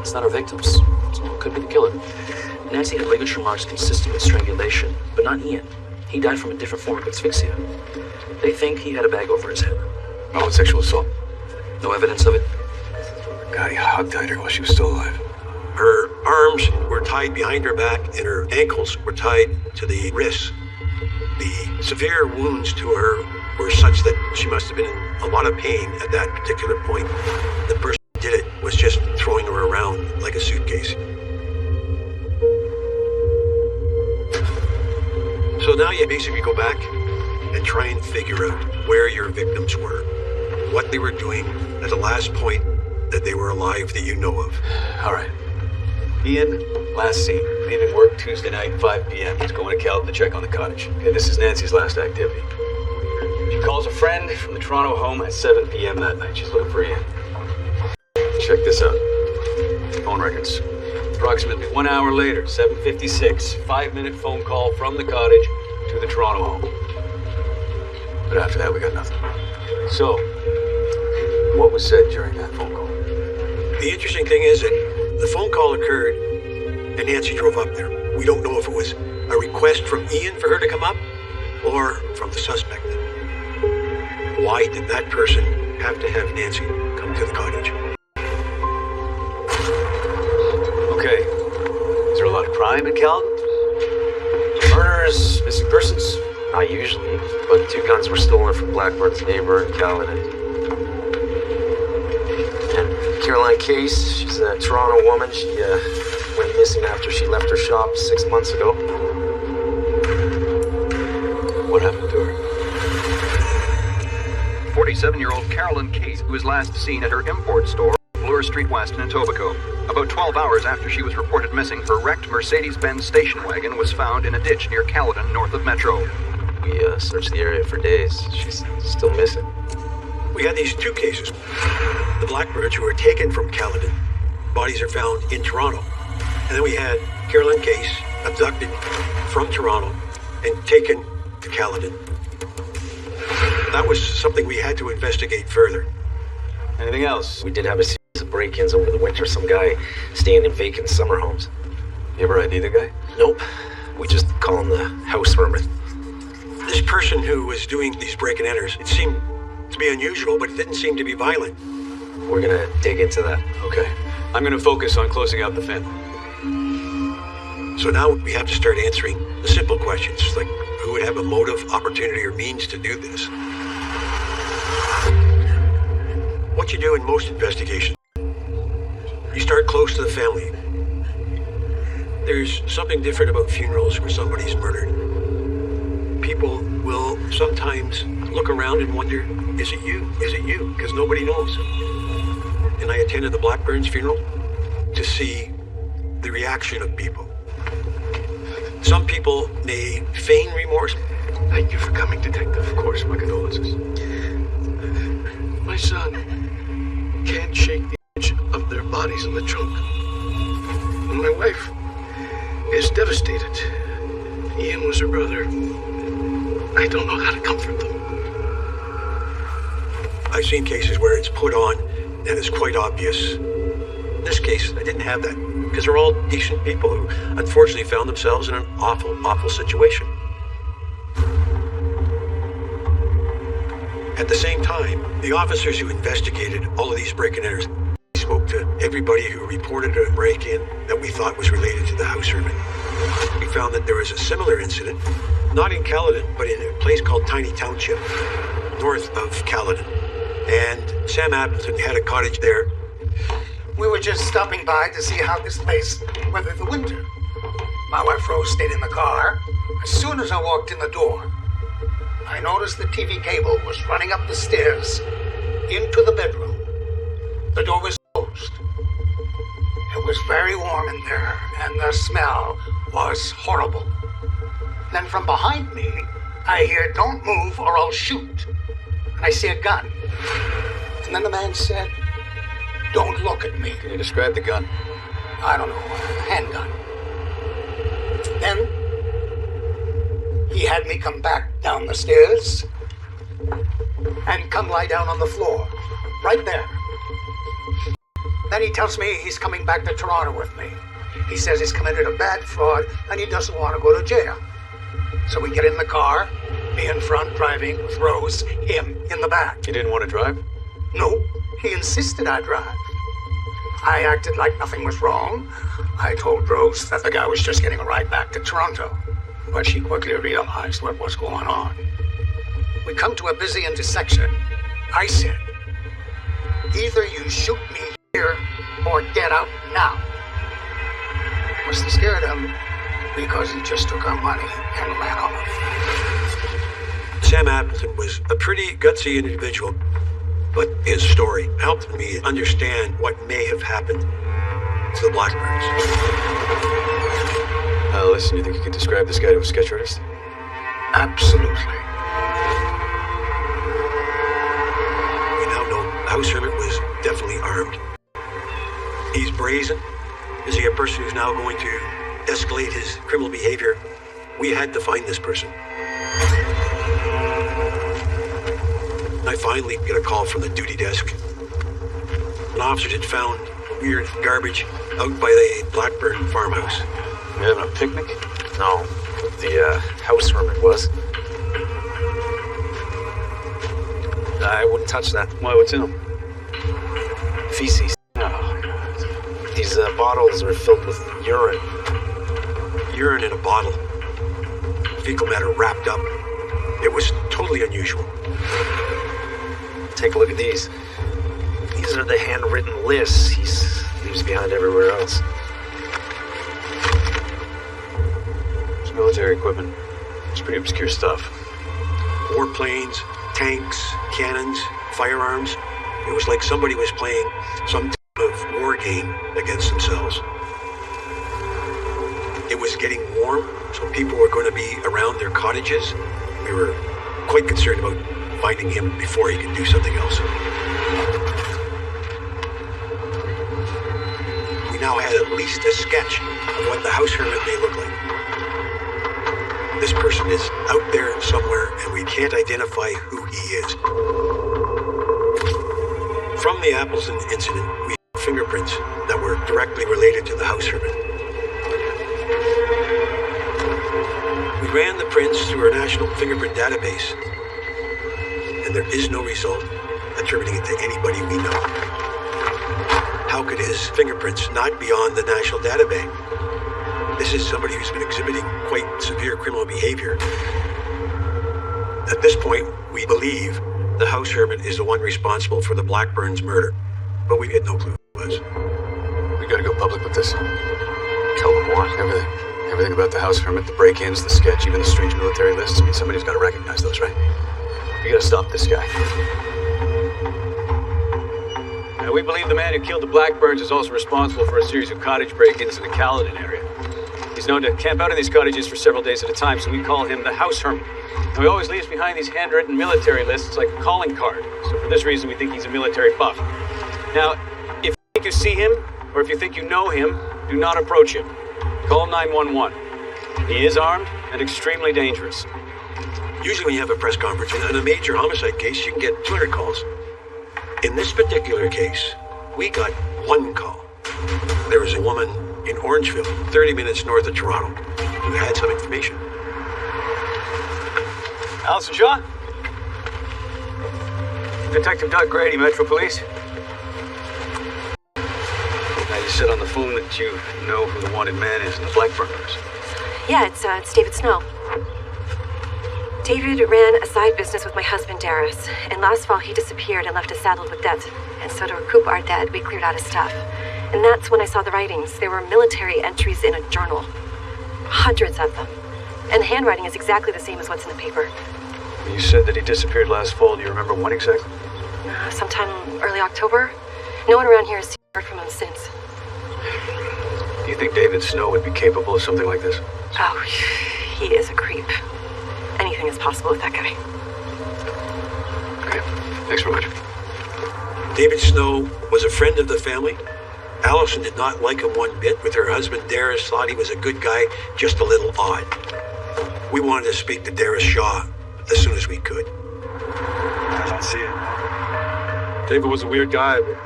It's not our victims, so it could be the killer. Nancy had ligature marks consistent with strangulation, but not Ian. He died from a different form of asphyxia. They think he had a bag over his head. Oh, sexual assault? No evidence of it. God, he hog-tied her while she was still alive. Her arms were tied behind her back and her ankles were tied to the wrists. The severe wounds to her were such that she must have been in a lot of pain at that particular point. The person who did it was just throwing her around like a suitcase. So now you basically go back and try and figure out where your victims were, what they were doing at the last point that they were alive that you know of. All right. Ian, last seen, leaving work Tuesday night, 5 p.m. He's going to Calton to check on the cottage. Okay, this is Nancy's last activity. She calls a friend from the Toronto home at 7 p.m. that night. She's looking for Ian. Check this out. Phone records. Approximately 1 hour later, 7:56, 5-minute phone call from the cottage to the Toronto home. But after that, we got nothing. So, what was said during that phone call? The interesting thing is that the phone call occurred and Nancy drove up there. We don't know if it was a request from Ian for her to come up or from the suspect. Why did that person have to have Nancy come to the cottage? Okay. Is there a lot of crime in Calton? Murders, missing persons? Not usually, but 2 guns were stolen from Blackburn's neighbor in Caledon. And Caroline Case, she's a Toronto woman. She went missing after she left her shop 6 months ago. What happened to her? 47-year-old Carolyn Case, who was last seen at her import store, Bloor Street West in Etobicoke. About 12 hours after she was reported missing, her wrecked Mercedes-Benz station wagon was found in a ditch near Caledon, north of Metro. We searched the area for days. She's still missing. We had these 2 cases. The Blackbirds who were taken from Caledon. Bodies are found in Toronto. And then we had Caroline Case abducted from Toronto and taken to Caledon. That was something we had to investigate further. Anything else? We did have a series of break-ins over the winter. Some guy staying in vacant summer homes. You ever ID the guy? Nope. We just call him the house vermin. This person who was doing these break-and-enters, it seemed to be unusual, but it didn't seem to be violent. We're gonna dig into that. Okay. I'm gonna focus on closing out the family. So now we have to start answering the simple questions, like who would have a motive, opportunity, or means to do this? What you do in most investigations, you start close to the family. There's something different about funerals where somebody's murdered. People will sometimes look around and wonder, is it you? Is it you? Because nobody knows. And I attended the Blackburn's funeral to see the reaction of people. Some people may feign remorse. Thank you for coming, Detective. Of course, my condolences. My son can't shake the image of their bodies in the trunk. And my wife is devastated. Ian was her brother. I don't know how to comfort them. I've seen cases where it's put on and it's quite obvious. In this case, I didn't have that because they're all decent people who unfortunately found themselves in an awful, awful situation. At the same time, the officers who investigated all of these break-and-enters spoke to everybody who reported a break-in that we thought was related to the house servant. We found that there was a similar incident, not in Caledon, but in a place called Tiny Township, north of Caledon. And Sam Appleton had a cottage there. We were just stopping by to see how this place weathered the winter. My wife Rose stayed in the car. As soon as I walked in the door, I noticed the TV cable was running up the stairs into the bedroom. The door was closed. It was very warm in there, and the smell was horrible. Then from behind me, I hear, "Don't move or I'll shoot." And I see a gun. And then the man said, "Don't look at me." Can you describe the gun? I don't know, a handgun. Then he had me come back down the stairs and come lie down on the floor, right there. Then he tells me he's coming back to Toronto with me. He says he's committed a bad fraud and he doesn't want to go to jail. So we get in the car, me in front driving with Rose, him in the back. You didn't want to drive? No, he insisted I drive. I acted like nothing was wrong. I told Rose that the guy was just getting a ride back to Toronto, but she quickly realized what was going on. We come to a busy intersection. I said, either you shoot me here or get out now. Must have scared him because he just took our money and ran off. Sam Appleton was a pretty gutsy individual, but his story helped me understand what may have happened to the Blackburns. Listen, you think you could describe this guy to a sketch artist? Absolutely. We now know the house hermit was definitely armed. He's brazen. Is he a person who's now going to escalate his criminal behavior? We had to find this person. I finally get a call from the duty desk. An officer had found weird garbage out by the Blackburn farmhouse. You having a picnic? No, the house hermit was. I wouldn't touch that. Why, what's in them? Feces. Oh, these bottles are filled with urine. Urine in a bottle. Fecal matter wrapped up. It was totally unusual. Take a look at these. These are the handwritten lists he leaves behind everywhere else. It's military equipment. It's pretty obscure stuff. Warplanes, tanks, cannons, firearms. It was like somebody was playing some type of war game against themselves. It was getting warm, so people were going to be around their cottages. We were quite concerned about finding him before he could do something else. We now had at least a sketch of what the house hermit may look like. This person is out there somewhere, and we can't identify who he is. From the Appleton incident, we had fingerprints that were directly related to the house hermit. We ran the prints through our national fingerprint database, and there is no result attributing it to anybody we know. How could his fingerprints not be on the national database? This is somebody who's been exhibiting quite severe criminal behavior. At this point, we believe the house hermit is the one responsible for the Blackburns' murder, but we had no clue who it was. We gotta go public with this. Tell them what? Everything. Everything about the house hermit, the break-ins, the sketch, even the strange military lists. I mean, somebody's gotta recognize those, right? We gotta stop this guy. Now, we believe the man who killed the Blackburns is also responsible for a series of cottage break-ins in the Caledon area. He's known to camp out in these cottages for several days at a time, so we call him the house hermit. And he always leaves behind these handwritten military lists like a calling card. So for this reason, we think he's a military buff. Now, if you think you see him, or if you think you know him, do not approach him. Call 911. He is armed and extremely dangerous. Usually when you have a press conference, in a major homicide case, you can get 200 calls. In this particular case, we got one call. There was a woman in Orangeville, 30 minutes north of Toronto, who had some information. Allison Shaw? Detective Doug Grady, Metro Police. Now, you said on the phone that you know who the wanted man is in the Blackburners. Yeah, it's David Snow. David ran a side business with my husband, Darius, and last fall he disappeared and left us saddled with debt. And so to recoup our debt, we cleared out his stuff. And that's when I saw the writings. There were military entries in a journal. Hundreds of them. And the handwriting is exactly the same as what's in the paper. You said that he disappeared last fall. Do you remember when exactly? Sometime early October. No one around here has heard from him since. Do you think David Snow would be capable of something like this? Oh, he is a creep. Anything is possible with that guy. Okay, thanks very much. David Snow was a friend of the family. Allison did not like him one bit. With her husband, Darius thought he was a good guy, just a little odd. We wanted to speak to Darius Shaw as soon as we could. I don't see it. David was a weird guy, but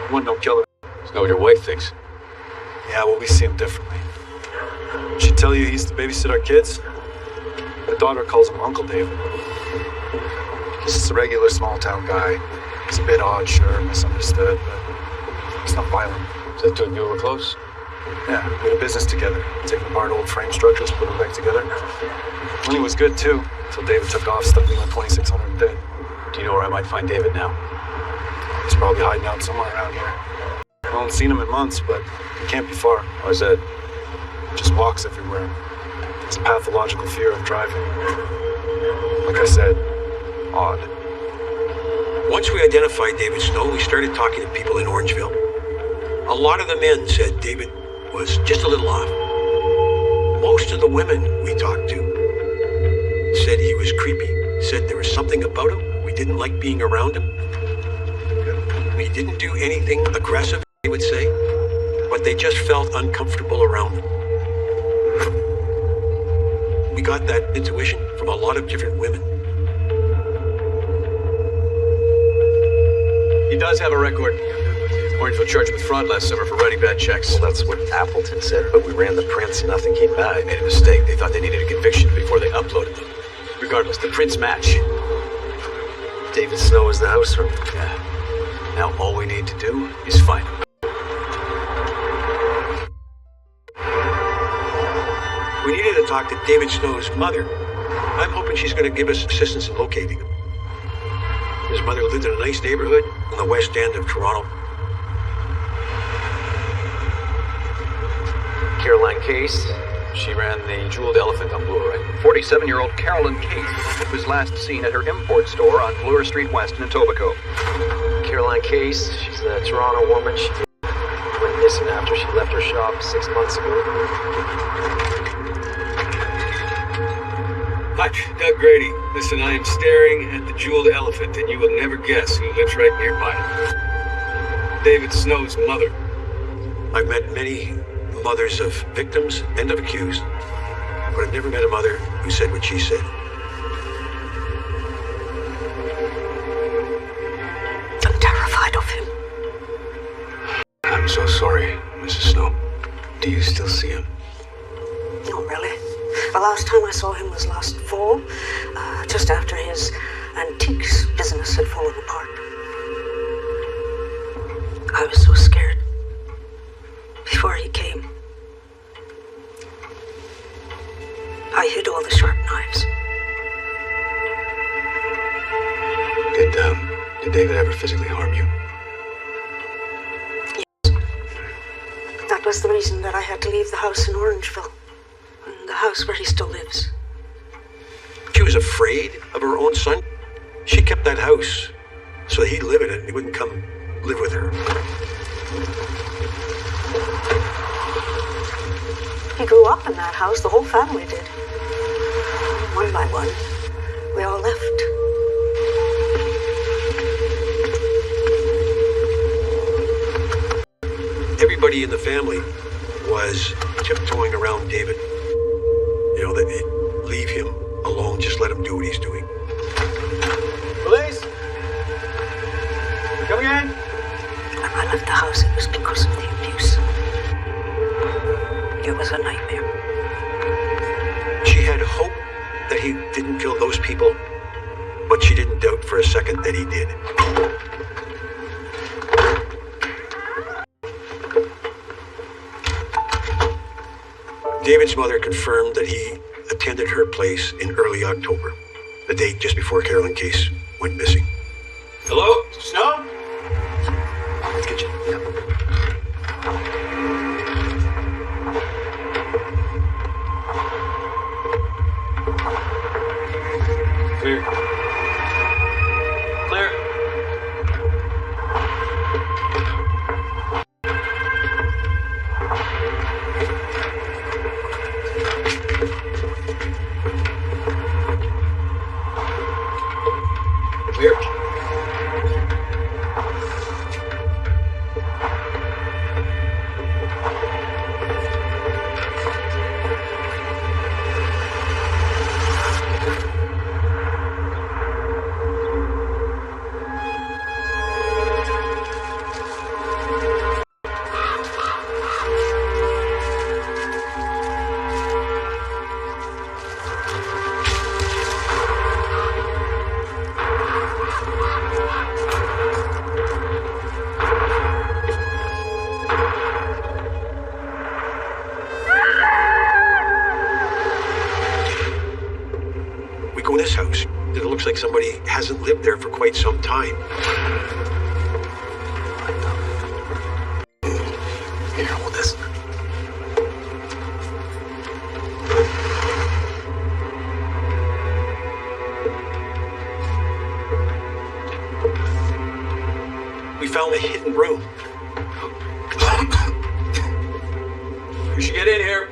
he wasn't no killer. It's not what your wife thinks. Yeah, well, we see him differently. Did she tell you he used to babysit our kids? daughter calls him Uncle David. He's just a regular small-town guy. He's a bit odd, sure, misunderstood, but he's not violent. So the two of you were close? Yeah, we had a business together. Taking apart old frame structures, put them back together. Money was good, too, until David took off, stuck me on $2,600 in debt. Do you know where I might find David now? He's probably hiding out somewhere around here. I haven't seen him in months, but he can't be far. Why's that? Just walks everywhere. It's a pathological fear of driving. Like I said, odd. Once we identified David Snow, we started talking to people in Orangeville. A lot of the men said David was just a little off. Most of the women we talked to said he was creepy, said there was something about him. We didn't like being around him. He didn't do anything aggressive, they would say, but they just felt uncomfortable around him. We got that intuition from a lot of different women. He does have a record. Orangeville charged him with fraud last summer for writing bad checks. Well, that's what Appleton said, but we ran the prints and nothing came back. They made a mistake. They thought they needed a conviction before they uploaded them. Regardless, the prints match. David Snow is the house owner. Yeah. Now all we need to do is find him. We needed to talk to David Snow's mother. I'm hoping she's going to give us assistance in locating him. His mother lived in a nice neighborhood in the west end of Toronto. Caroline Case. She ran the Jeweled Elephant on Bloor, right? 47-year-old Carolyn Case was last seen at her import store on Bloor Street West in Etobicoke. Caroline Case, she's a Toronto woman. She went missing after she left her shop 6 months ago. Hi, Doug Grady. Listen, I am staring at the Jeweled Elephant, and you will never guess who lives right nearby it. David Snow's mother. I've met many mothers of victims and of accused, but I've never met a mother who said what she said. I'm terrified of him. I'm so sorry, Mrs. Snow. Do you still see him? Not really. The last time I saw him was last fall, just after his antiques business had fallen apart. I was so scared before he came. I hid all the sharp knives. Did David ever physically harm you? Yes. That was the reason that I had to leave the house in Orangeville. The house where he still lives. She was afraid of her own son. She kept that house so he'd live in it and he wouldn't come live with her. He grew up in that house, the whole family did. One by one, we all left. Everybody in the family was tiptoeing around David. You know, that they leave him alone, just let him do what he's doing. Police! Coming in! When I left the house, it was because of the abuse. It was a nightmare. She had hope that he didn't kill those people, but she didn't doubt for a second that he did. David's mother confirmed that he attended her place in early October, the date just before Carolyn Case went missing. Hello? Snow? Let's get you. Clear. Clear. Clear. this house. It looks like somebody hasn't lived there for quite some time. Here, hold this. We found a hidden room. You should get in here.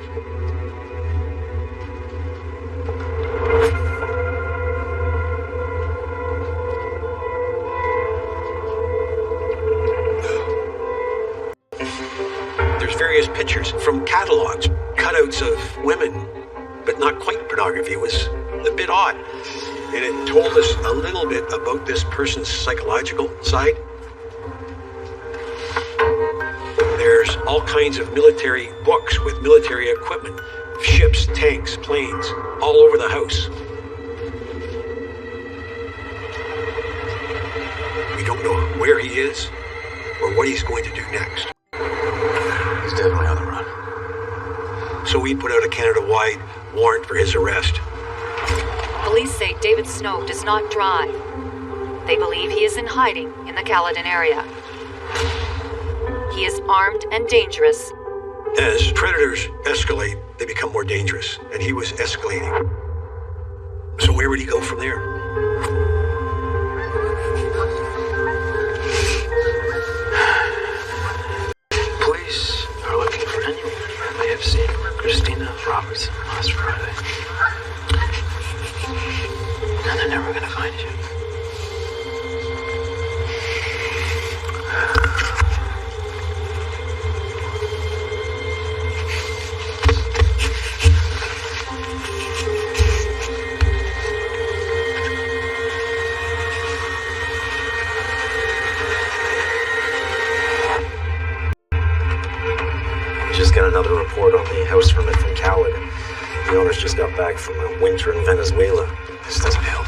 There's various pictures from catalogs, cutouts of women, but not quite pornography. It was a bit odd. And it told us a little bit about this person's psychological side. There's all kinds of military books with military equipment, ships, tanks, planes, all over the house. We don't know where he is or what he's going to do next. He's definitely on the run. So we put out a Canada-wide warrant for his arrest. Police say David Snow does not drive. They believe he is in hiding in the Caledon area. He is armed and dangerous. As predators escalate, they become more dangerous, and he was escalating. So where would he go from there? Police are looking for anyone that may have seen Christina Robertson last Friday. And they're never gonna find you. Just got another report on the house permit from Caledon. The owners just got back from a winter in Venezuela. This doesn't help.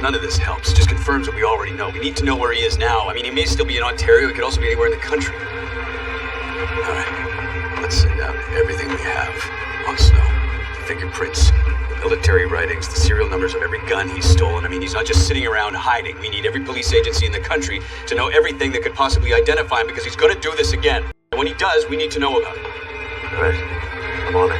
None of this helps. Just confirms what we already know. We need to know where he is now. I mean, he may still be in Ontario. He could also be anywhere in the country. All right. Let's send out everything we have on Snow. The fingerprints, the military writings, the serial numbers of every gun he's stolen. I mean, he's not just sitting around hiding. We need every police agency in the country to know everything that could possibly identify him because he's going to do this again. And when he does, we need to know about it. All right. I'm on it.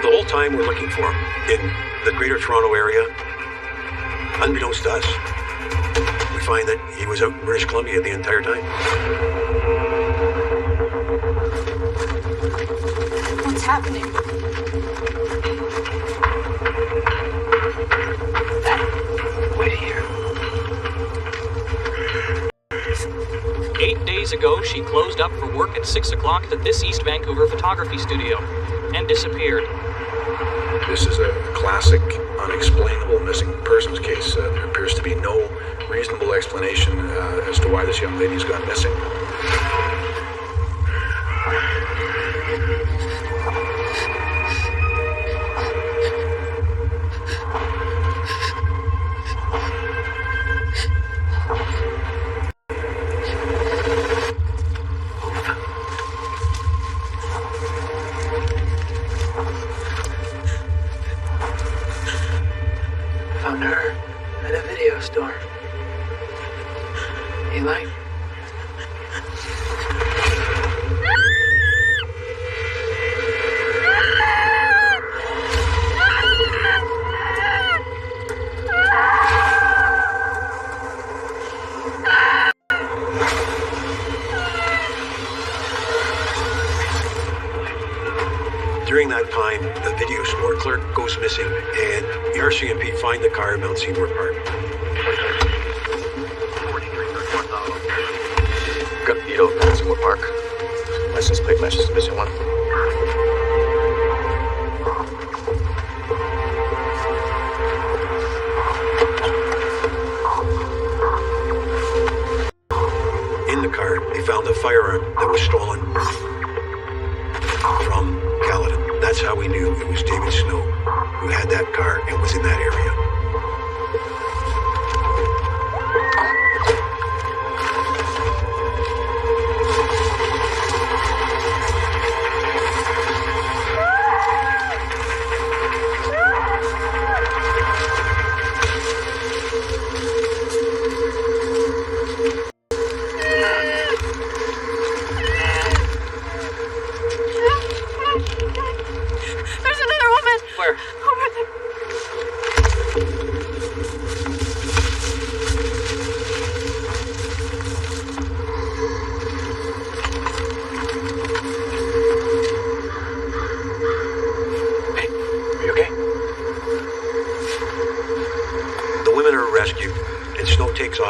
The whole time we're looking for him in the Greater Toronto area, unbeknownst to us, we find that he was out in British Columbia the entire time. What's happening? Wait here. 8 days ago, she closed up for work at 6 o'clock at this East Vancouver photography studio and disappeared. This is a classic unexplainable missing persons case. There appears to be no reasonable explanation as to why this young lady's gone missing. Found her at a video store. Eli? During that time, the video store clerk goes missing, and the RCMP find the car in Mount Seymour Park. Got beat out in Seymour Park. License plate matches the missing one. In the car, they found a firearm that was stolen from Caledon. That's how we knew it was David Snow who had that car and was in that area.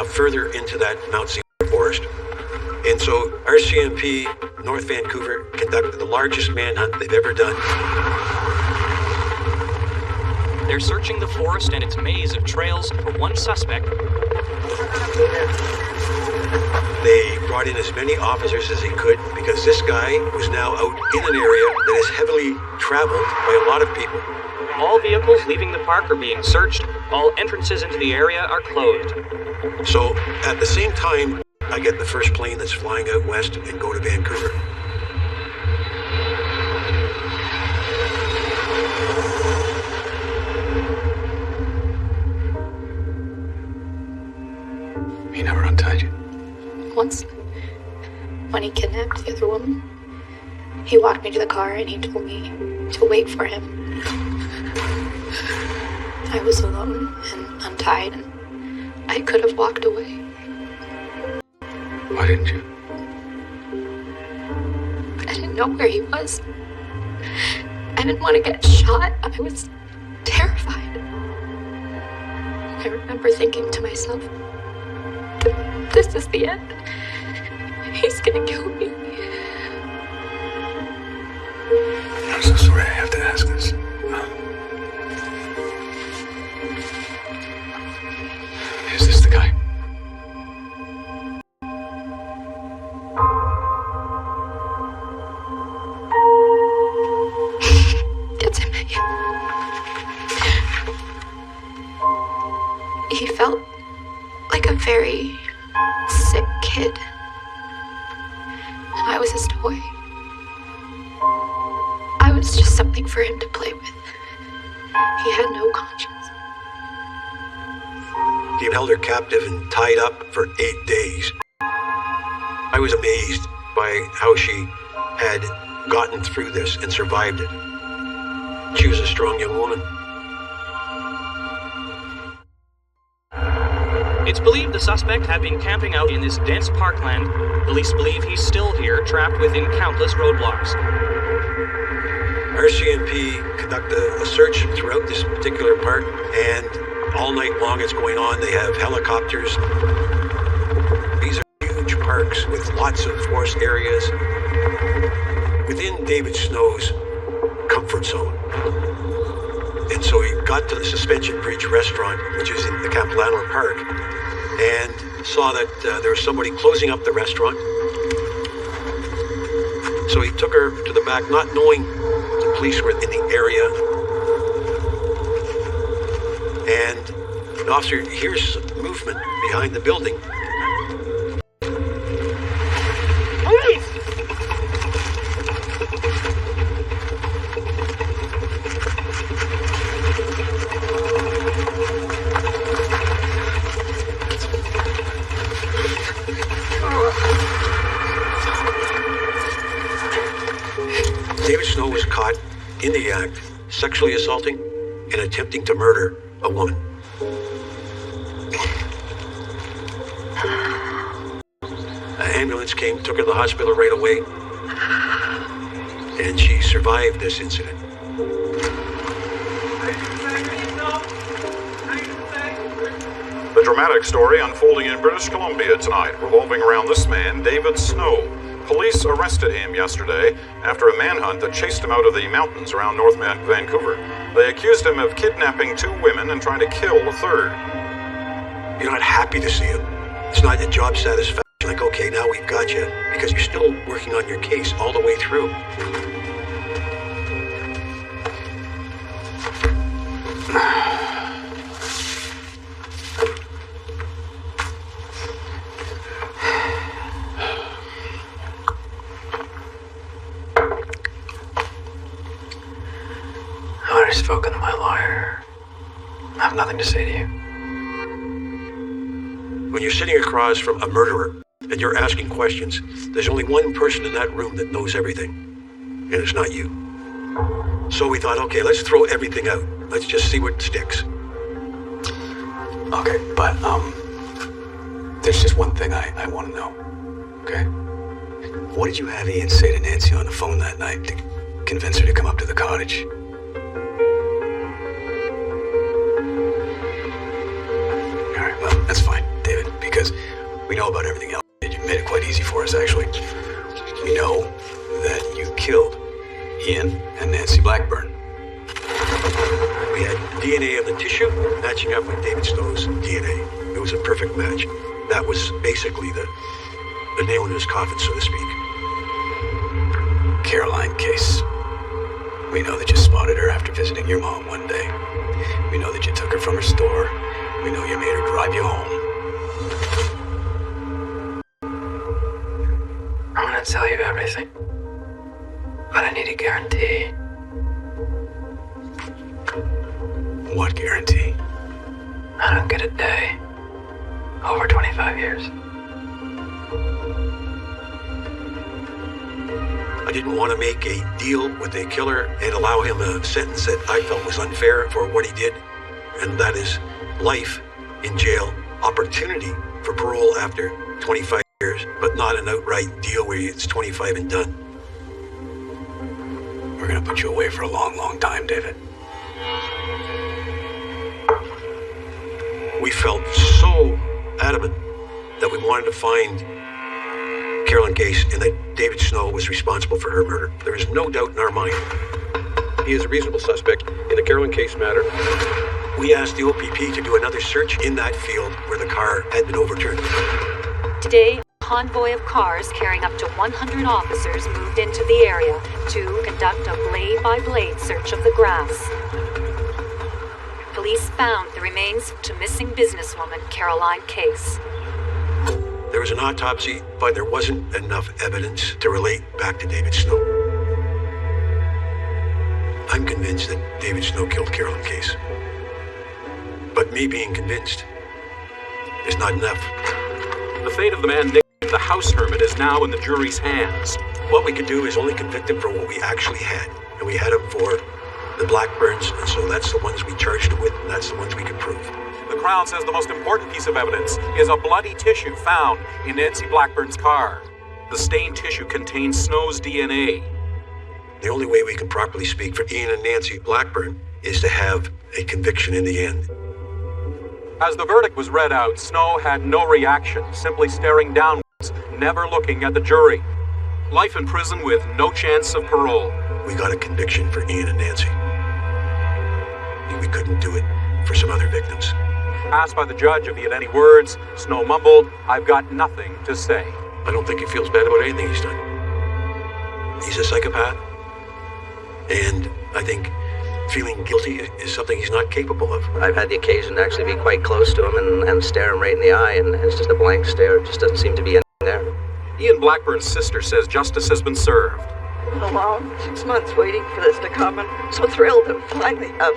off further into that Mount St. forest. And so RCMP North Vancouver conducted the largest manhunt they've ever done. They're searching the forest and its maze of trails for one suspect. They brought in as many officers as they could because this guy was now out in an area that is heavily traveled by a lot of people. All vehicles leaving the park are being searched. All entrances into the area are closed. So at the same time, I get the first plane that's flying out west and go to Vancouver. He never untied you? Once, when he kidnapped the other woman, he walked me to the car and he told me to wait for him. I was alone and untied, and I could have walked away. Why didn't you? I didn't know where he was. I didn't want to get shot. I was terrified. I remember thinking to myself, this is the end. He's gonna kill me. I'm so sorry I have to ask this. Is this the guy? It's him. He felt like a very sick kid. And I was his toy. I was just something for him to play with. He had no conscience. He held her captive and tied up for 8 days. I was amazed by how she had gotten through this and survived it. She was a strong young woman. It's believed the suspect had been camping out in this dense parkland. Police believe he's still here, trapped within countless roadblocks. RCMP conduct a search throughout this particular park, and all night long it's going on. They have helicopters. These are huge parks with lots of forest areas within David Snow's comfort zone. And so he got to the Suspension Bridge restaurant, which is in the Capilano Park, and saw that there was somebody closing up the restaurant. So he took her to the back, not knowing the police were in the area. And an officer hears movement behind the building. David Snow was caught in the act, sexually assaulting and attempting to murder a woman. An ambulance came, took her to the hospital right away, and she survived this incident. The dramatic story unfolding in British Columbia tonight, revolving around this man, David Snow. Police arrested him yesterday after a manhunt that chased him out of the mountains around North Vancouver. They accused him of kidnapping 2 women and trying to kill the third. You're not happy to see him. It's not a job satisfaction, like, okay, now we've got you, because you're still working on your case all the way through. I've already spoken to my lawyer. I have nothing to say to you. When you're sitting across from a murderer and you're asking questions, there's only one person in that room that knows everything, and it's not you. So we thought, okay, let's throw everything out. Let's just see what sticks. Okay, but, there's just one thing I want to know, okay? What did you have Ian say to Nancy on the phone that night to convince her to come up to the cottage? Alright, well, that's fine, David, because We know about everything else. You made it quite easy for us, actually. We know that you killed Ian and Nancy Blackburn. We had DNA of the tissue matching up with David Snow's DNA. It was a perfect match. That was basically the nail in his coffin, so to speak. Caroline Case. We know that you spotted her after visiting your mom one day. We know that you took her from her store. We know you made her drive you home. I'm gonna tell you everything. But I need a guarantee. What guarantee? I don't get a day. Over 25 years. I didn't want to make a deal with a killer and allow him a sentence that I felt was unfair for what he did, and that is life in jail, opportunity for parole after 25 years, but not an outright deal where it's 25 and done. We're gonna put you away for a long, long time, David. We felt so adamant that we wanted to find Caroline Case and that David Snow was responsible for her murder. There is no doubt in our mind. He is a reasonable suspect in the Caroline Case matter. We asked the OPP to do another search in that field where the car had been overturned. Today, a convoy of cars carrying up to 100 officers moved into the area to conduct a blade-by-blade search of the grass. Police found the remains to missing businesswoman Caroline Case. There was an autopsy, but there wasn't enough evidence to relate back to David Snow. I'm convinced that David Snow killed Caroline Case. But me being convinced is not enough. The fate of the man named the house hermit is now in the jury's hands. What we could do is only convict him for what we actually had. And we had him for the Blackburns, and so that's the ones we charged him with, and that's the ones we could prove. The Crown says the most important piece of evidence is a bloody tissue found in Nancy Blackburn's car. The stained tissue contains Snow's DNA. The only way we can properly speak for Ian and Nancy Blackburn is to have a conviction in the end. As the verdict was read out, Snow had no reaction, simply staring downwards, never looking at the jury. Life in prison with no chance of parole. We got a conviction for Ian and Nancy. We couldn't do it for some other victims. Asked by the judge if he had any words, Snow mumbled, "I've got nothing to say." I don't think he feels bad about anything he's done. He's a psychopath, and I think feeling guilty is something he's not capable of. I've had the occasion to actually be quite close to him and stare him right in the eye, and it's just a blank stare. It just doesn't seem to be anything there. Ian Blackburn's sister says justice has been served. A long 6 months waiting for this to come, and so thrilled to finally have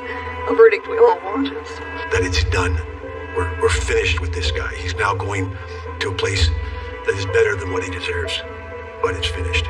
a verdict we all wanted. That it's done. We're finished with this guy. He's now going to a place that is better than what he deserves. But it's finished.